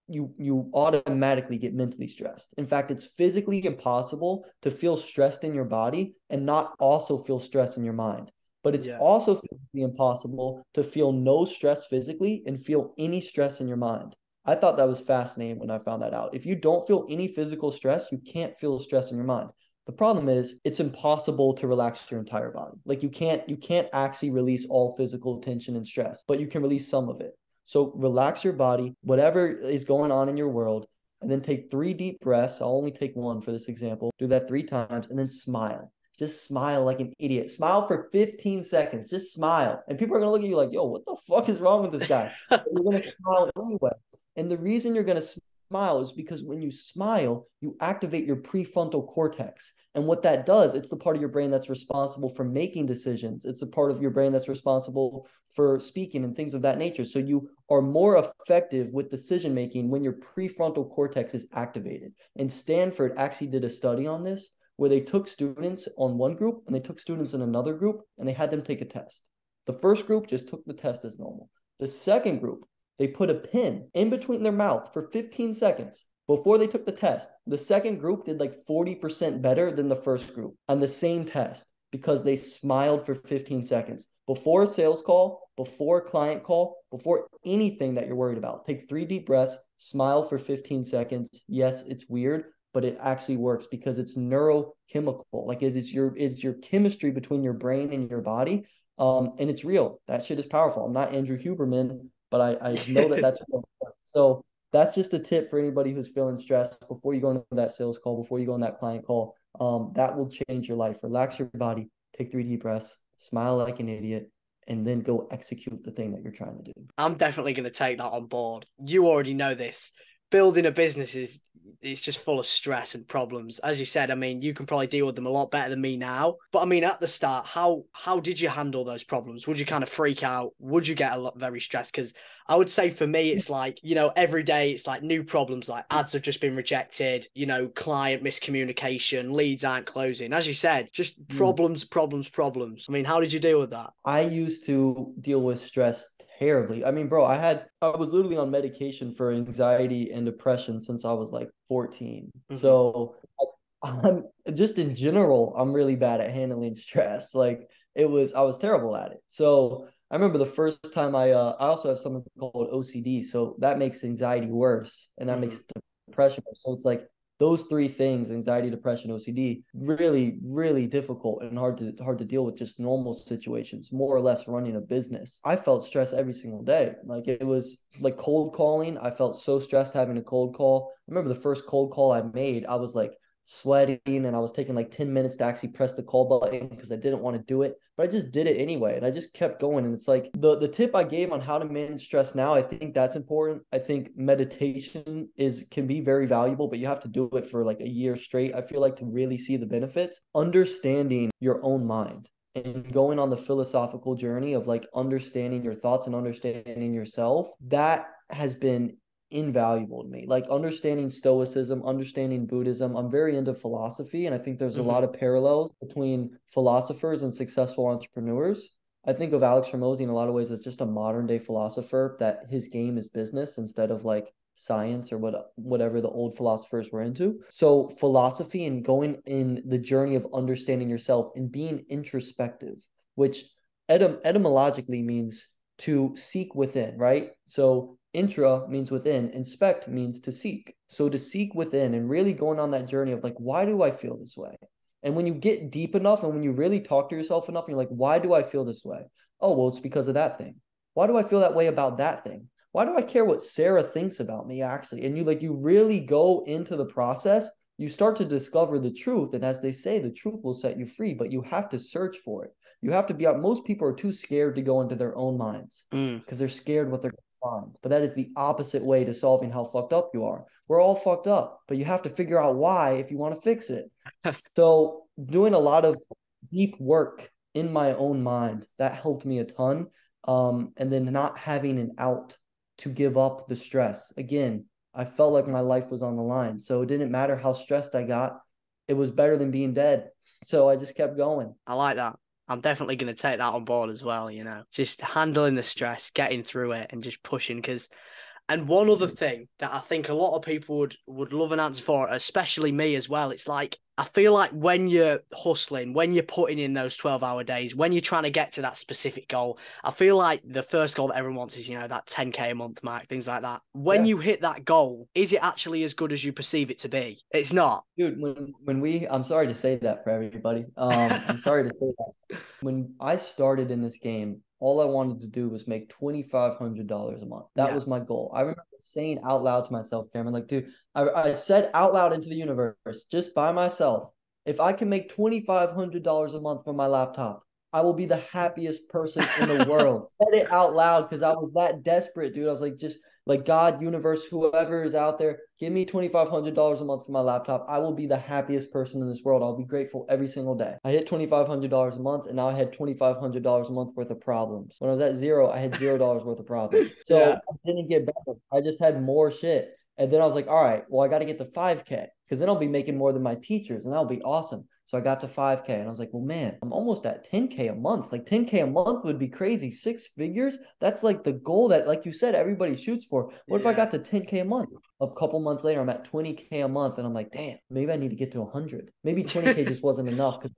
you automatically get mentally stressed. In fact, it's physically impossible to feel stressed in your body and not also feel stress in your mind. But it's yeah, also physically impossible to feel no stress physically and feel any stress in your mind. I thought that was fascinating when I found that out. If you don't feel any physical stress, you can't feel stress in your mind. The problem is it's impossible to relax your entire body. Like you can't actually release all physical tension and stress, but you can release some of it. So relax your body, whatever is going on in your world, and then take 3 deep breaths. I'll only take one for this example. Do that 3 times and then smile. Just smile like an idiot. Smile for 15 seconds. Just smile. And people are going to look at you like, yo, what the fuck is wrong with this guy? But you're going to smile anyway. And the reason you're going to smile is because when you smile, you activate your prefrontal cortex. And what that does, it's the part of your brain that's responsible for making decisions. It's a part of your brain that's responsible for speaking and things of that nature. So you are more effective with decision making when your prefrontal cortex is activated. And Stanford actually did a study on this where they took students on one group and they took students in another group and they had them take a test. The first group just took the test as normal. The second group, they put a pin in between their mouth for 15 seconds before they took the test. The second group did like 40% better than the first group on the same test because they smiled for 15 seconds before a sales call, before a client call, before anything that you're worried about. Take 3 deep breaths, smile for 15 seconds. Yes, it's weird, but it actually works because it's neurochemical. Like it's your chemistry between your brain and your body. And it's real. That shit is powerful. I'm not Andrew Huberman, but I know that that's real. So that's just a tip for anybody who's feeling stressed before you go into that sales call, before you go on that client call. That will change your life. Relax your body, take 3 deep breaths, smile like an idiot, and then go execute the thing that you're trying to do. I'm definitely going to take that on board. You already know this. Building a business is it's just full of stress and problems. As you said, I mean, you can probably deal with them a lot better than me now. But I mean, at the start, how did you handle those problems? Would you kind of freak out? Would you get a lot very stressed? Because I would say for me, it's like, every day it's like new problems, like ads have just been rejected, client miscommunication, leads aren't closing. As you said, just problems, problems, problems. I mean, how did you deal with that? I used to deal with stress terribly. I mean, bro, I was literally on medication for anxiety and depression since I was like 14. Mm-hmm. So I'm just in general, I'm really bad at handling stress. Like I was terrible at it. So I remember the first time I also have something called OCD. So that makes anxiety worse and that Mm-hmm. makes depression worse. So it's like those 3 things, anxiety, depression, OCD, really, really difficult and hard to deal with just normal situations, more or less running a business. I felt stress every single day. Like it was like cold calling. I felt so stressed having a cold call. I remember the first cold call I made, I was like sweating and I was taking like 10 minutes to actually press the call button because I didn't want to do it, but I just did it anyway. And I just kept going. And it's like the tip I gave on how to manage stress now, I think that's important. I think meditation can be very valuable, but you have to do it for like a year straight. I feel like to really see the benefits, understanding your own mind. and going on the philosophical journey of like understanding your thoughts and understanding yourself, that has been invaluable to me. Like understanding Stoicism, understanding Buddhism. I'm very into philosophy, and I think there's a lot Hmm. of parallels between philosophers and successful entrepreneurs. I think of Alex Hormozy in a lot of ways as just a modern day philosopher, that his game is business instead of like science or whatever the old philosophers were into. So philosophy and going in the journey of understanding yourself and being introspective, which etymologically means to seek within, right? So intra means within, inspect means to seek. So to seek within and really going on that journey of like, why do I feel this way? And when you get deep enough and when you really talk to yourself enough, and you're like, why do I feel this way? Oh, well, it's because of that thing. Why do I feel that way about that thing? Why do I care what Sarah thinks about me actually? And you really go into the process, you start to discover the truth. And as they say, the truth will set you free, but you have to search for it. You have to be out. Most people are too scared to go into their own minds Mm. because they're scared what they're going to find. But that is the opposite way to solving how fucked up you are. We're all fucked up, but you have to figure out why if you want to fix it. So doing a lot of deep work in my own mind, that helped me a ton. And then not having an out to give up the stress. Again, I felt like my life was on the line. So it didn't matter how stressed I got. It was better than being dead. So I just kept going. I like that. I'm definitely going to take that on board as well, just handling the stress, getting through it and just pushing. And one other thing that I think a lot of people would love an answer for, especially me as well, it's like, I feel like when you're hustling, when you're putting in those 12-hour days, when you're trying to get to that specific goal, I feel like the first goal that everyone wants is, that 10K a month mark, things like that. When Yeah. you hit that goal, is it actually as good as you perceive it to be? It's not. Dude, I'm sorry to say that for everybody. I'm sorry to say that. When I started in this game, all I wanted to do was make $2,500 a month. That Yeah. was my goal. I remember saying out loud to myself, Cameron, like, dude, I said out loud into the universe, just by myself, if I can make $2,500 a month from my laptop, I will be the happiest person in the world. Said it out loud because I was that desperate, dude. I was like, just like God, universe, whoever is out there, give me $2,500 a month for my laptop. I will be the happiest person in this world. I'll be grateful every single day. I hit $2,500 a month, and now I had $2,500 a month worth of problems. When I was at zero, I had $0 worth of problems. Yeah. So I didn't get better. I just had more shit. And then I was like, all right, well, I got to get to 5K because then I'll be making more than my teachers, and that'll be awesome. So I got to 5K and I was like, well, man, I'm almost at 10K a month. Like 10K a month would be crazy. Six figures. That's like the goal that, like you said, everybody shoots for. What if I Yeah. got to 10K a month? A couple months later, I'm at 20K a month. And I'm like, damn, maybe I need to get to 100. Maybe 20K just wasn't enough because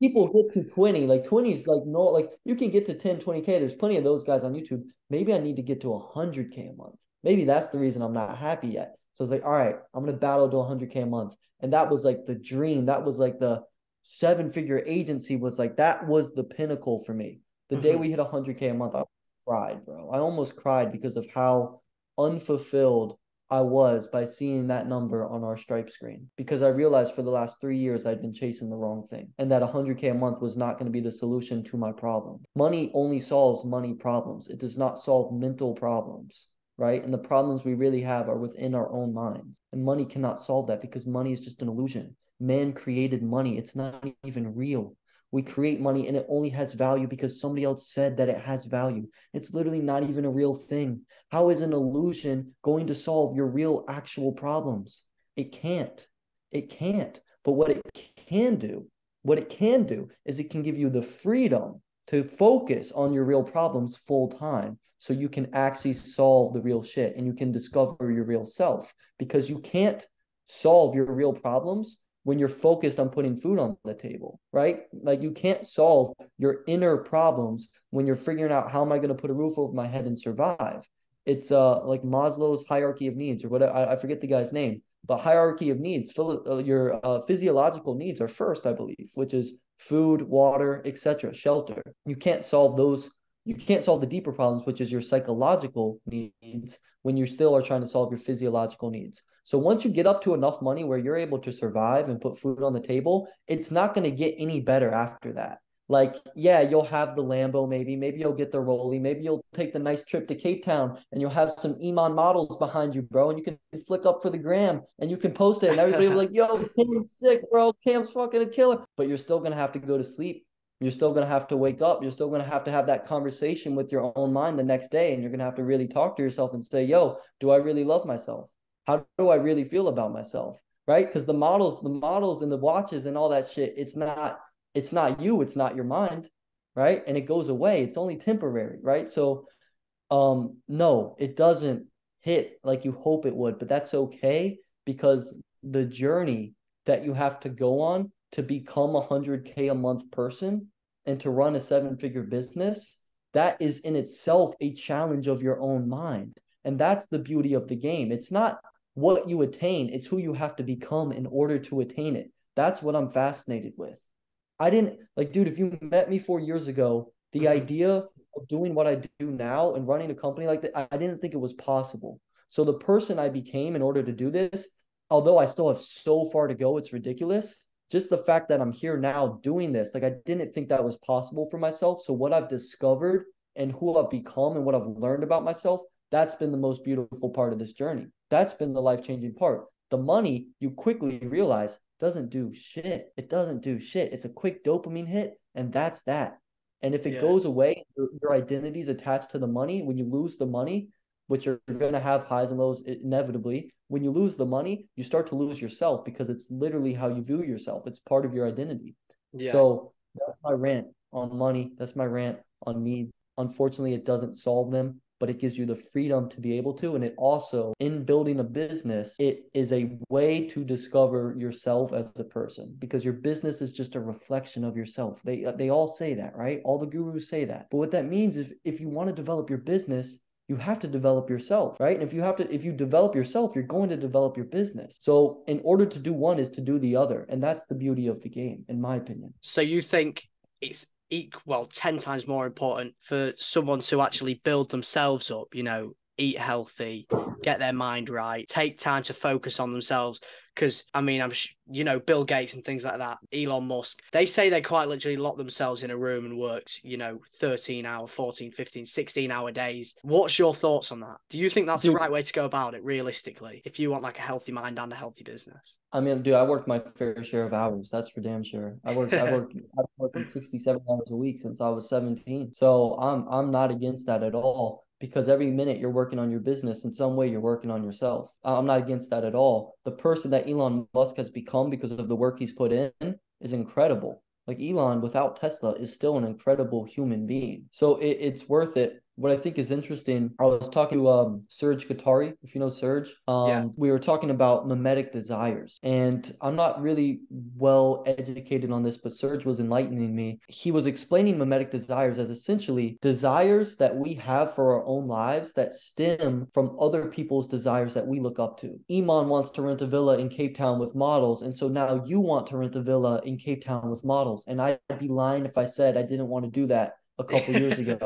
people get to 20. Like 20 is like, no, like you can get to 10, 20K. There's plenty of those guys on YouTube. Maybe I need to get to 100K a month. Maybe that's the reason I'm not happy yet. So I was like, all right, I'm going to battle to 100K a month. And that was like the dream. That was like the seven-figure agency was like, that was the pinnacle for me. The day Mhm. we hit 100K a month, I cried, bro. I almost cried because of how unfulfilled I was by seeing that number on our Stripe screen. Because I realized for the last 3 years I'd been chasing the wrong thing, and that 100K a month was not going to be the solution to my problem. Money only solves money problems. It does not solve mental problems, right? And the problems we really have are within our own minds. And money cannot solve that because money is just an illusion. Man created money. It's not even real. We create money and it only has value because somebody else said that it has value. It's literally not even a real thing. How is an illusion going to solve your real actual problems? It can't. It can't. But what it can do is it can give you the freedom to focus on your real problems full time so you can actually solve the real shit and you can discover your real self because you can't solve your real problems when you're focused on putting food on the table, right? Like you can't solve your inner problems when you're figuring out how am I going to put a roof over my head and survive. It's like Maslow's hierarchy of needs or whatever. I forget the guy's name, but hierarchy of needs. Your physiological needs are first, I believe, which is food, water, etc., shelter. You can't solve those. You can't solve the deeper problems, which is your psychological needs, when you still are trying to solve your physiological needs. So once you get up to enough money where you're able to survive and put food on the table, it's not going to get any better after that. Like, yeah, you'll have the Lambo, maybe you'll get the Rolly, maybe you'll take the nice trip to Cape Town and you'll have some Iman models behind you, bro, and you can flick up for the gram and you can post it and everybody will be like, yo, Cam's sick, bro, Cam's fucking a killer. But you're still gonna have to go to sleep You're still going to have to wake up. You're still going to have that conversation with your own mind the next day. And you're going to have to really talk to yourself and say, yo, do I really love myself? How do I really feel about myself? Right? Because the models and the watches and all that shit, it's not you, it's not your mind, right? And it goes away. It's only temporary, right? So no, it doesn't hit like you hope it would, but that's okay because the journey that you have to go on to become a 100K a month person and to run a seven-figure business, that is in itself a challenge of your own mind. And that's the beauty of the game. It's not what you attain, it's who you have to become in order to attain it. That's what I'm fascinated with. I didn't like, dude, if you met me 4 years ago, the Mhm. idea of doing what I do now and running a company like that, I didn't think it was possible. So the person I became in order to do this, although I still have so far to go, it's ridiculous. Just the fact that I'm here now doing this, like I didn't think that was possible for myself. So what I've discovered and who I've become and what I've learned about myself, that's been the most beautiful part of this journey. That's been the life-changing part. The money, you quickly realize, doesn't do shit. It doesn't do shit. It's a quick dopamine hit, and that's that. And if it Yeah. goes away, your identity is attached to the money. When you lose the money, which you're going to have highs and lows inevitably, when you lose the money, you start to lose yourself because it's literally how you view yourself. It's part of your identity. Yeah. So that's my rant on money. That's my rant on needs. Unfortunately, it doesn't solve them, but it gives you the freedom to be able to. And it also, in building a business, it is a way to discover yourself as a person because your business is just a reflection of yourself. They all say that, right? All the gurus say that. But what that means is if you want to develop your business, you have to develop yourself, right? And if you develop yourself, you're going to develop your business. So in order to do one is to do the other. And that's the beauty of the game, in my opinion. So you think it's well 10 times more important for someone to actually build themselves up, eat healthy, get their mind right, take time to focus on themselves. Because I mean, Bill Gates and things like that, Elon Musk, they say they quite literally lock themselves in a room and worked, 13-hour, 14, 15, 16-hour days. What's your thoughts on that? Do you think that's the Dude, right way to go about it realistically, if you want like a healthy mind and a healthy business? I mean, dude, I worked my fair share of hours. That's for damn sure. I've working 67 hours a week since I was 17. So I'm not against that at all because every minute you're working on your business in some way, you're working on yourself. I'm not against that at all. The person that Elon Musk has become because of the work he's put in is incredible. Like Elon without Tesla is still an incredible human being. So it's worth it. What I think is interesting, I was talking to Serge Guattari, if you know Serge. Yeah. We were talking about mimetic desires, and I'm not really well educated on this, but Serge was enlightening me. He was explaining mimetic desires as essentially desires that we have for our own lives that stem from other people's desires that we look up to. Iman wants to rent a villa in Cape Town with models, and so now you want to rent a villa in Cape Town with models. And I'd be lying if I said I didn't want to do that a couple years ago.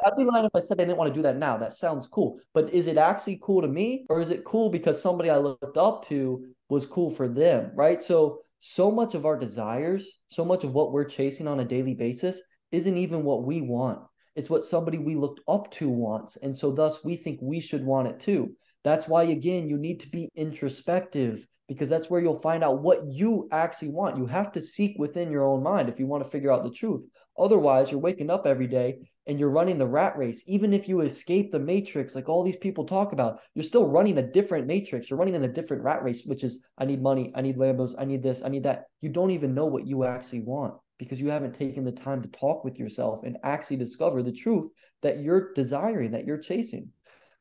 I'd be lying if I said I didn't want to do that now. That sounds cool. But is it actually cool to me? Or is it cool because somebody I looked up to was cool for them? Right. So much of our desires, so much of what we're chasing on a daily basis isn't even what we want. It's what somebody we looked up to wants. And so thus we think we should want it too. That's why, again, you need to be introspective because that's where you'll find out what you actually want. You have to seek within your own mind if you want to figure out the truth. Otherwise, you're waking up every day and you're running the rat race. Even if you escape the matrix, like all these people talk about, you're still running a different matrix. You're running in a different rat race, which is I need money, I need Lambos, I need this, I need that. You don't even know what you actually want because you haven't taken the time to talk with yourself and actually discover the truth that you're desiring, that you're chasing.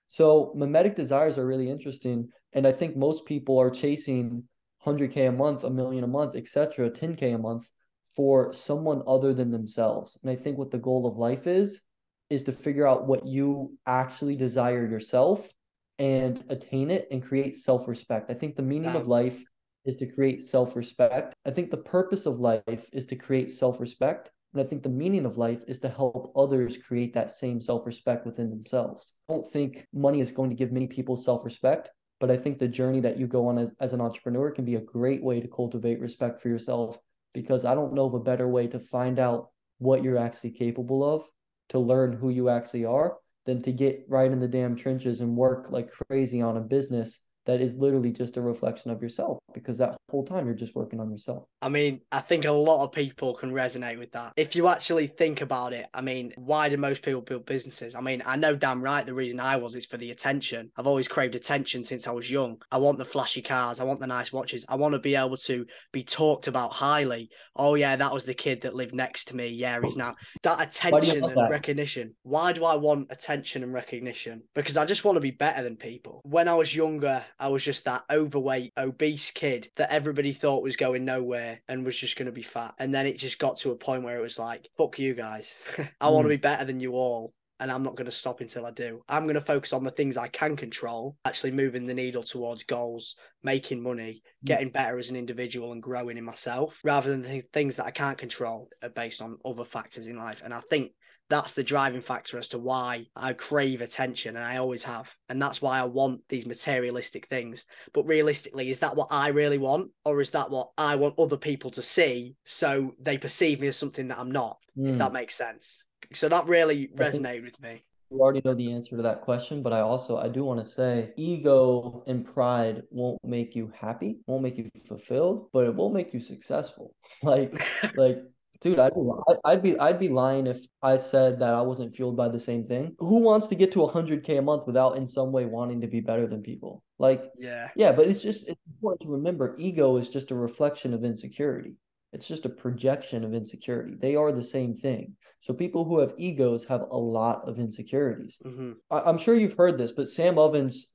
So mimetic desires are really interesting. And I think most people are chasing 100K a month, a million a month, etc., 10K a month for someone other than themselves. And I think what the goal of life is to figure out what you actually desire yourself and attain it and create self-respect. I think the meaning of Damn. life is to create self-respect. I think the purpose of life is to create self-respect. And I think the meaning of life is to help others create that same self-respect within themselves. I don't think money is going to give many people self-respect, but I think the journey that you go on as an entrepreneur can be a great way to cultivate respect for yourself because I don't know of a better way to find out what you're actually capable of, to learn who you actually are, than to get right in the damn trenches and work like crazy on a business that is literally just a reflection of yourself, because that whole time you're just working on yourself. I mean, I think a lot of people can resonate with that. If you actually think about it, I mean, why do most people build businesses? I mean, I know damn right the reason I was is for the attention. I've always craved attention since I was young. I want the flashy cars. I want the nice watches. I want to be able to be talked about highly. Oh, yeah, that was the kid that lived next to me. Yeah, he's now. That Why do you attention want and that? recognition. Why do I want attention and recognition? Because I just want to be better than people. When I was younger, I was just that overweight, obese kid that everybody thought was going nowhere and was just going to be fat. And then it just got to a point where it was like, fuck you guys. I want to be better than you all. And I'm not going to stop until I do. I'm going to focus on the things I can control, actually moving the needle towards goals, making money, getting better as an individual and growing in myself, rather than the things that I can't control are based on other factors in life. And I think that's the driving factor as to why I crave attention, and I always have. And that's why I want these materialistic things. But realistically, is that what I really want? Or is that what I want other people to see so they perceive me as something that I'm not, if that makes sense? So that really I think resonated with me. you already know the answer to that question, but I do want to say ego and pride won't make you happy, won't make you fulfilled, but it will make you successful. Like, like, dude, I'd be lying if I said that I wasn't fueled by the same thing. Who wants to get to 100K a month without in some way wanting to be better than people? Like, Yeah. yeah, but it's important to remember ego is just a reflection of insecurity. It's just a projection of insecurity. They are the same thing. So people who have egos have a lot of insecurities. Mm-hmm. I'm sure you've heard this, but Sam Ovens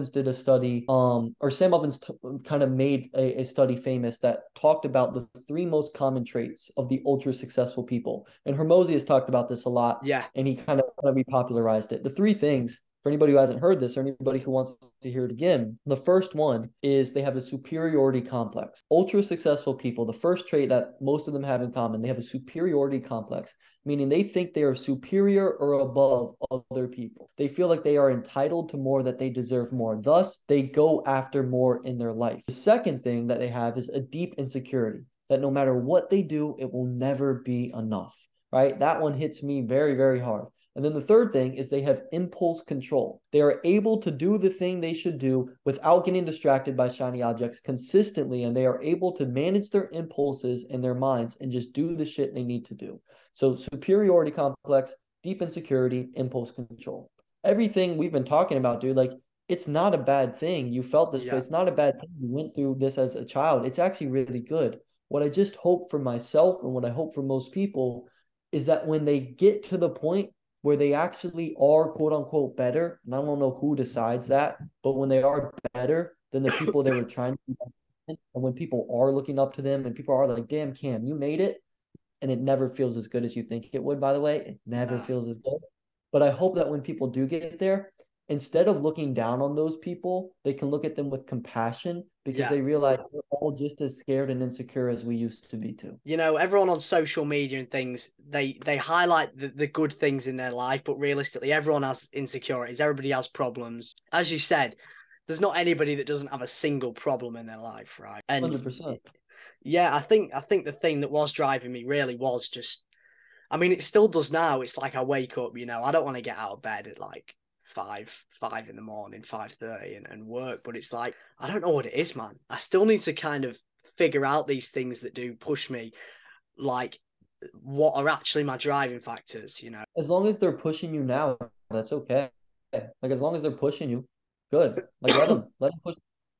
did a study, or Sam Ovens kind of made a study famous that talked about the three most common traits of the ultra successful people. And Hormozy has talked about this a lot, Yeah. and he kind of repopularized it. The three things, for anybody who hasn't heard this or anybody who wants to hear it again, the first one is they have a superiority complex. Ultra successful people, the first trait that most of them have in common, they have a superiority complex, meaning they think they are superior or above other people. They feel like they are entitled to more, that they deserve more. Thus, they go after more in their life. The second thing that they have is a deep insecurity, that no matter what they do, it will never be enough, right? That one hits me very, very hard. And then the third thing is they have impulse control. They are able to do the thing they should do without getting distracted by shiny objects consistently, and they are able to manage their impulses in their minds and just do the shit they need to do. So superiority complex, deep insecurity, impulse control. Everything we've been talking about, dude, like it's not a bad thing. You felt this way. Yeah. It's not a bad thing. You went through this as a child. It's actually really good. What I just hope for myself and what I hope for most people is that when they get to the point where they actually are quote unquote better, and I don't know who decides that, but when they are better than the people they were trying to be, and when people are looking up to them and people are like, damn, Cam, you made it, and it never feels as good as you think it would, by the way. It never No. feels as good. But I hope that when people do get there, instead of looking down on those people, they can look at them with compassion, because Yeah. they realize we're all just as scared and insecure as we used to be too. You know, everyone on social media and things, they highlight the good things in their life, but realistically, everyone has insecurities. Everybody has problems. As you said, there's not anybody that doesn't have a single problem in their life, right? And 100%. yeah, I think the thing that was driving me really was just, I mean, it still does now. It's like I wake up, you know, I don't want to get out of bed at like five in the morning, 5:30 and work, but it's like, I don't know what it is, man. I still need to kind of figure out these things that do push me, like what are actually my driving factors, you know? As long as they're pushing you now, that's okay. Like as long as they're pushing you, good. Like let them push.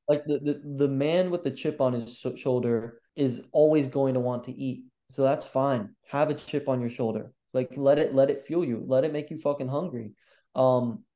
Like the man with the chip on his shoulder is always going to want to eat. So that's fine. Have a chip on your shoulder. Like let it fuel you. Let it make you fucking hungry.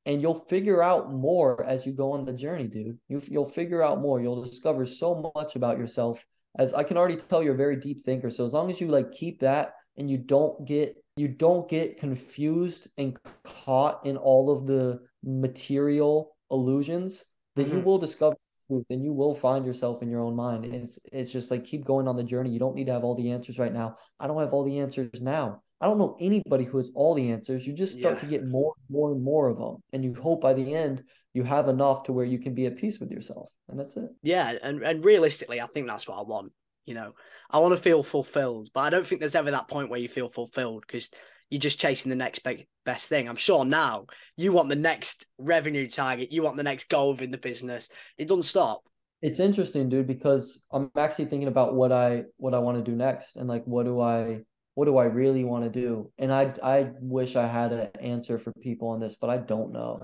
And you'll figure out more as you go on the journey, dude. You'll figure out more. You'll discover so much about yourself. As I can already tell, you're a very deep thinker. So as long as you like keep that and you don't get confused and caught in all of the material illusions, then you Mm-hmm. will discover truth and you will find yourself in your own mind. And it's just like keep going on the journey. You don't need to have all the answers right now. I don't have all the answers now. I don't know anybody who has all the answers. You just start Yeah. to get more and more of them. And you hope by the end you have enough to where you can be at peace with yourself. And that's it. Yeah, and realistically, I think that's what I want. You know, I want to feel fulfilled, but I don't think there's ever that point where you feel fulfilled because you're just chasing the next best thing. I'm sure now you want the next revenue target, you want the next goal within the business. It doesn't stop. It's interesting, dude, because I'm actually thinking about what I want to do next, and like what do I really want to do? And I wish I had an answer for people on this, but I don't know.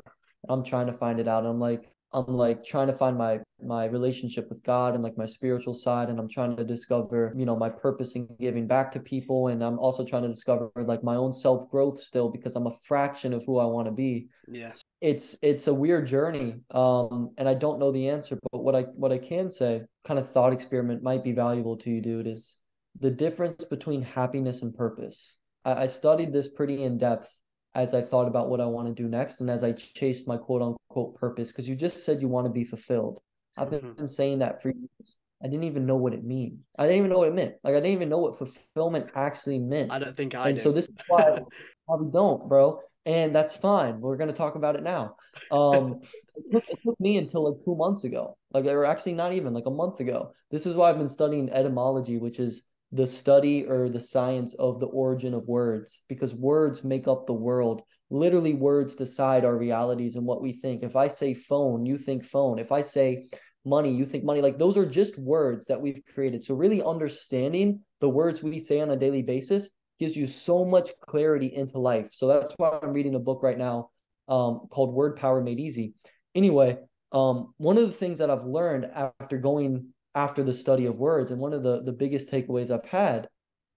I'm trying to find it out. I'm like trying to find my relationship with God and like my spiritual side, and I'm trying to discover, my purpose in giving back to people, and I'm also trying to discover like my own self-growth still, because I'm a fraction of who I want to be. Yeah. It's a weird journey, and I don't know the answer, but what I can say, kind of thought experiment might be valuable to you, dude, is the difference between happiness and purpose. I studied this pretty in depth as I thought about what I want to do next, and as I chased my quote unquote purpose, because you just said you want to be fulfilled. I've been saying that for years. I didn't even know what it mean. I didn't even know what it meant. Like, I didn't even know what fulfillment actually meant. I don't think I And so do. this is why I probably don't, bro. And that's fine. We're gonna talk about it now. It took me until like 2 months ago, like, or actually not even like a month ago. This is why I've been studying etymology, which is the study or the science of the origin of words, because words make up the world. Literally, words decide our realities and what we think. If I say phone, you think phone. If I say money, you think money. Like, those are just words that we've created. So really understanding the words we say on a daily basis gives you so much clarity into life. So that's why I'm reading a book right now, called Word Power Made Easy. Anyway, one of the things that I've learned after going after the study of words, and one of the biggest takeaways I've had,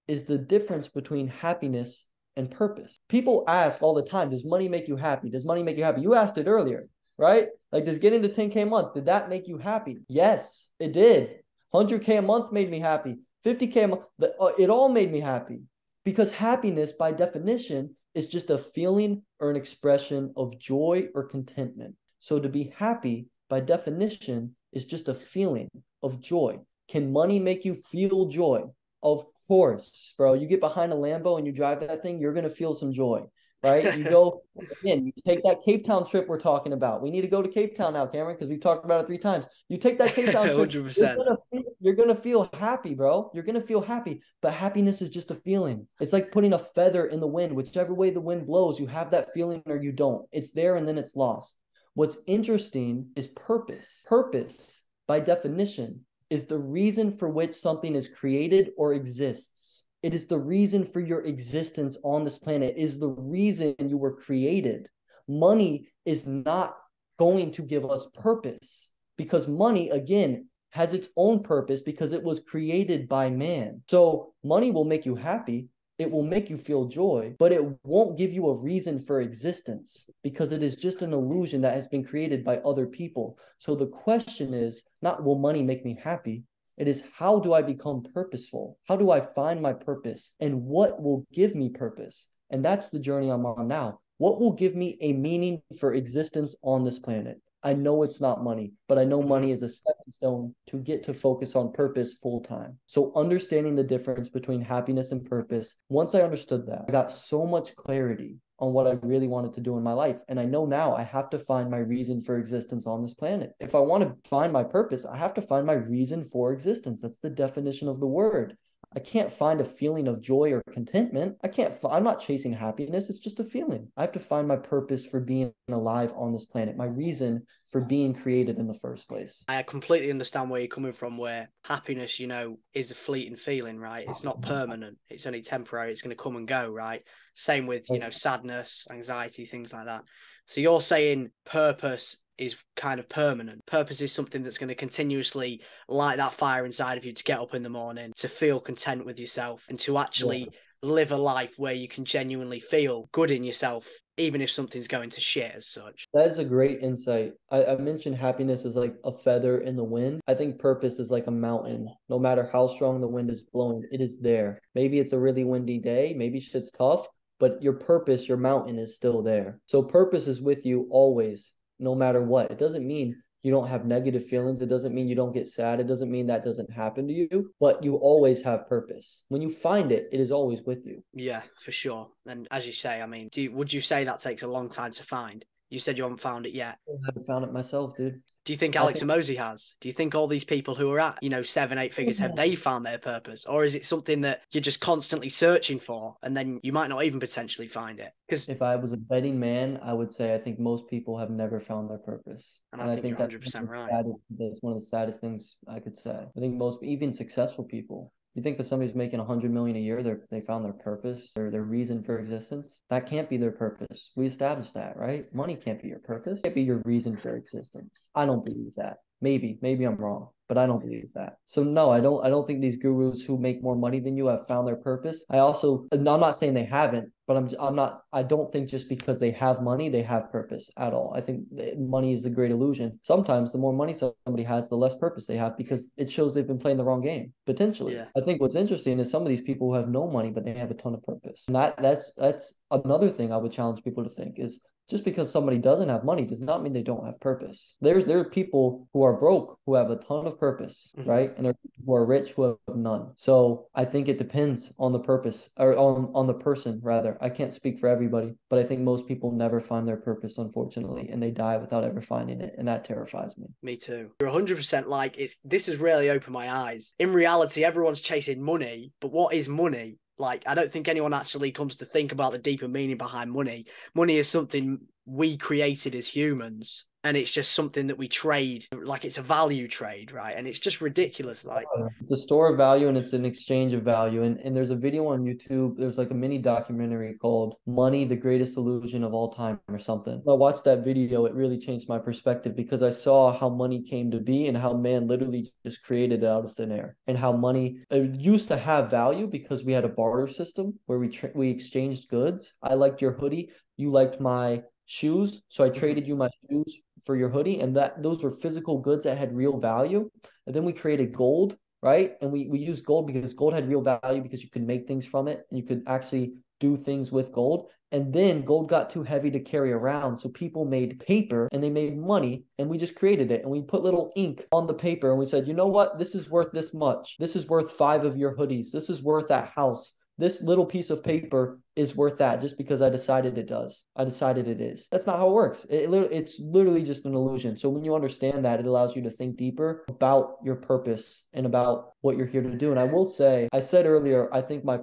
is the difference between happiness and purpose. People ask all the time, does money make you happy? Does money make you happy? You asked it earlier, right? Like, does getting to 10K a month, did that make you happy? Yes, it did. 100K a month made me happy. 50K a month, it all made me happy. Because happiness, by definition, is just a feeling or an expression of joy or contentment. So to be happy, by definition, is just a feeling of joy. Can money make you feel joy? Of course, bro. You get behind a Lambo and you drive that thing, you're going to feel some joy, right? You go, again, you take that Cape Town trip we're talking about. We need to go to Cape Town now, Cameron, because we've talked about it 3 times. You take that Cape Town trip, 100%. you're gonna feel happy, bro. You're gonna feel happy. But happiness is just a feeling. It's like putting a feather in the wind. Whichever way the wind blows, you have that feeling or you don't. It's there and then it's lost. What's interesting is purpose. Purpose, by definition, is the reason for which something is created or exists. It is the reason for your existence on this planet. It is the reason you were created. Money is not going to give us purpose, because money, again, has its own purpose because it was created by man. So money will make you happy. It will make you feel joy, but it won't give you a reason for existence, because it is just an illusion that has been created by other people. So the question is not, will money make me happy? It is, how do I become purposeful? How do I find my purpose? And what will give me purpose? And that's the journey I'm on now. What will give me a meaning for existence on this planet? I know it's not money, but I know money is a stepping stone to get to focus on purpose full time. So understanding the difference between happiness and purpose, once I understood that, I got so much clarity on what I really wanted to do in my life. And I know now I have to find my reason for existence on this planet. If I want to find my purpose, I have to find my reason for existence. That's the definition of the word. I can't find a feeling of joy or contentment. I'm not chasing happiness. It's just a feeling. I have to find my purpose for being alive on this planet, my reason for being created in the first place. I completely understand where you're coming from, where happiness, is a fleeting feeling, right? It's not permanent. It's only temporary. It's going to come and go, right? Same with, sadness, anxiety, things like that. So you're saying purpose is kind of permanent. Purpose is something that's going to continuously light that fire inside of you to get up in the morning, to feel content with yourself, and to actually live a life where you can genuinely feel good in yourself, even if something's going to shit as such. That is a great insight. I mentioned happiness is like a feather in the wind. I think purpose is like a mountain. No matter how strong the wind is blowing, it is there. Maybe it's a really windy day. Maybe shit's tough, but your purpose, your mountain is still there. So purpose is with you always, no matter what. It doesn't mean you don't have negative feelings. It doesn't mean you don't get sad. It doesn't mean that doesn't happen to you, but you always have purpose. When you find it, it is always with you. Yeah, for sure. And as you say, I mean, would you say that takes a long time to find? You said you haven't found it yet. I haven't found it myself, dude. Do you think I Alex think Hormozy has? Do you think all these people who are at, 7, 8 figures, have they found their purpose? Or is it something that you're just constantly searching for and then you might not even potentially find it? Because, if I was a betting man, I would say I think most people have never found their purpose. and I And I think you're think that's 100% right. that's one of the saddest things I could say. I think most, even successful people, you think if somebody's making 100 million a year, they found their purpose or their reason for existence? That can't be their purpose. We established that, right? Money can't be your purpose. It can't be your reason for existence. I don't believe that. Maybe I'm wrong, but I don't believe that. So no, I don't think these gurus who make more money than you have found their purpose. I'm not saying they haven't, but I don't think just because they have money, they have purpose at all. I think money is a great illusion. Sometimes the more money somebody has, the less purpose they have because it shows they've been playing the wrong game, potentially. Yeah. I think what's interesting is some of these people who have no money, but they have a ton of purpose. And that's another thing I would challenge people to think is just because somebody doesn't have money does not mean they don't have purpose. There are people who are broke who have a ton of purpose, right? And there are people who are rich who have none. So I think it depends on the purpose or on the person rather. I can't speak for everybody, but I think most people never find their purpose, unfortunately, and they die without ever finding it, and that terrifies me. Me too. You're 100% like this has really opened my eyes. In reality, everyone's chasing money, but what is money? Like, I don't think anyone actually comes to think about the deeper meaning behind money. Money is something we created as humans, and it's just something that we trade, like it's a value trade, right? And it's just ridiculous. Like, It's a store of value and it's an exchange of value. And there's a video on YouTube. There's like a mini documentary called Money, the Greatest Illusion of All Time or something. I watched that video. It really changed my perspective because I saw how money came to be and how man literally just created it out of thin air and how money used to have value because we had a barter system where we exchanged goods. I liked your hoodie. You liked my shoes. So I traded you my shoes for your hoodie. And those were physical goods that had real value. And then we created gold, right? And we used gold because gold had real value because you could make things from it and you could actually do things with gold. And then gold got too heavy to carry around. So people made paper and they made money and we just created it. And we put little ink on the paper and we said, you know what? This is worth this much. This is worth 5 of your hoodies. This is worth that house. This little piece of paper is worth that just because I decided it does. I decided it is. That's not how it works. It's literally just an illusion. So when you understand that, it allows you to think deeper about your purpose and about what you're here to do. And I will say, I said earlier, I think the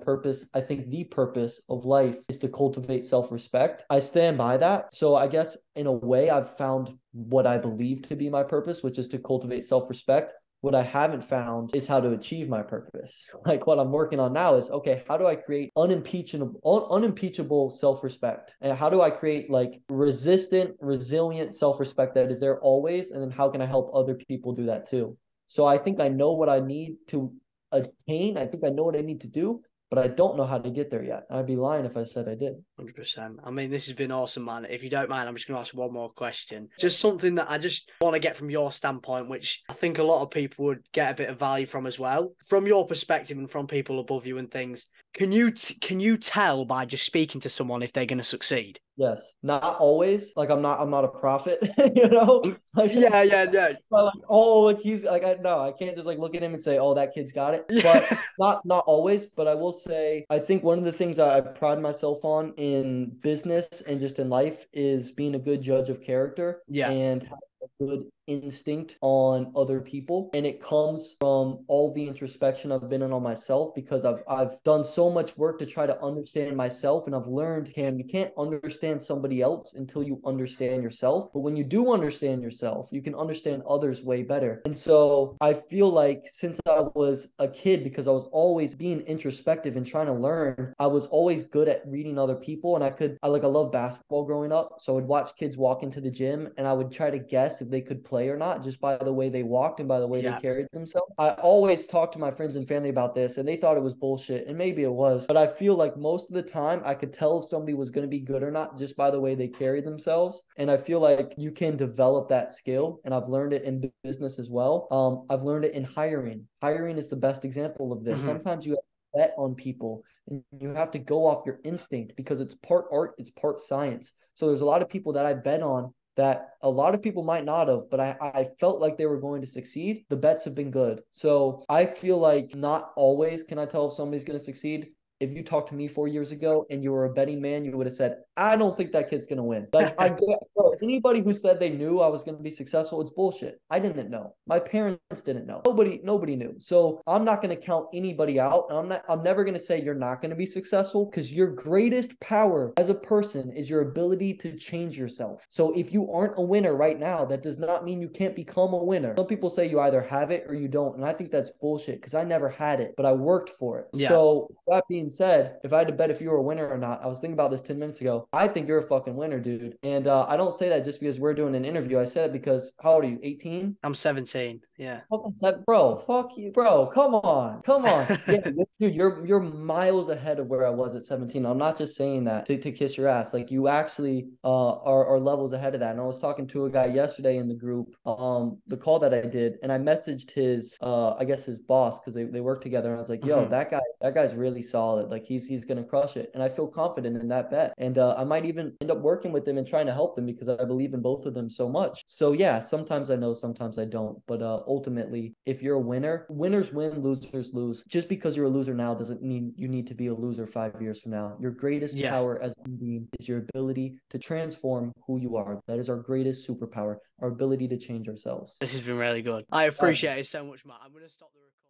purpose of life is to cultivate self-respect. I stand by that. So I guess in a way, I've found what I believe to be my purpose, which is to cultivate self-respect. What I haven't found is how to achieve my purpose. Like what I'm working on now is, okay, how do I create unimpeachable self-respect? And how do I create like resistant, resilient self-respect that is there always? And then how can I help other people do that too? So I think I know what I need to attain. I think I know what I need to do, but I don't know how to get there yet. I'd be lying if I said I did. 100%. I mean, this has been awesome, man. If you don't mind, I'm just going to ask one more question. Just something that I just want to get from your standpoint, which I think a lot of people would get a bit of value from as well. From your perspective and from people above you and things, can you tell by just speaking to someone if they're going to succeed? Yes, not always. Like I'm not a prophet, you know. Like, Yeah. like oh, like he's like I can't just like look at him and say, oh, that kid's got it. But Yeah. not always. But I will say, I think one of the things I pride myself on in business and just in life is being a good judge of character Yeah. and having a good instinct on other people. And it comes from all the introspection I've been in on myself because I've done so much work to try to understand myself. And I've learned, Cam, you can't understand somebody else until you understand yourself. But when you do understand yourself, you can understand others way better. And so I feel like since I was a kid, because I was always being introspective and trying to learn, I was always good at reading other people. And I love basketball growing up. So I would watch kids walk into the gym and I would try to guess if they could play or not just by the way they walked and by the way they Yeah. carried themselves. I always talked to my friends and family about this and they thought it was bullshit, and maybe it was, but I feel like most of the time I could tell if somebody was going to be good or not just by the way they carried themselves. And I feel like you can develop that skill, and I've learned it in business as well. I've learned it in hiring is the best example of this. Sometimes you have to bet on people and you have to go off your instinct because it's part art, it's part science. So there's a lot of people that I bet on that a lot of people might not have, but I felt like they were going to succeed. The bets have been good. So I feel like not always can I tell if somebody's going to succeed. if you talked to me 4 years ago and you were a betting man, you would have said, I don't think that kid's gonna win. Like I get, bro, anybody who said they knew I was gonna be successful, it's bullshit. I didn't know. My parents didn't know. Nobody knew. So I'm not gonna count anybody out. I'm never gonna say you're not gonna be successful, because your greatest power as a person is your ability to change yourself. So if you aren't a winner right now, that does not mean you can't become a winner. Some people say you either have it or you don't. And I think that's bullshit, because I never had it, but I worked for it. Yeah. So that being said, if I had to bet if you were a winner or not, I was thinking about this 10 minutes ago. I think you're a fucking winner, dude. And I don't say that just because we're doing an interview. I said it because, how old are you? 18? I'm 17. Yeah. Fucking set, bro. Fuck you, bro. Come on, come on. Yeah, dude, you're miles ahead of where I was at 17. I'm not just saying that to kiss your ass. Like you actually are levels ahead of that. And I was talking to a guy yesterday in the group, the call that I did, and I messaged his I guess his boss, because they work together. And I was like, yo, Mhm. that guy's really solid. Like he's gonna crush it. And I feel confident in that bet. And I might even end up working with them and trying to help them, because I believe in both of them so much. So yeah, sometimes I know, sometimes I don't. But ultimately, if you're a winner, winners win, losers lose. Just because you're a loser now doesn't mean you need to be a loser 5 years from now. Your greatest Yeah. power as a human being is your ability to transform who you are. That is our greatest superpower, our ability to change ourselves. This has been really good. I appreciate it so much, Matt. I'm going to stop the recording.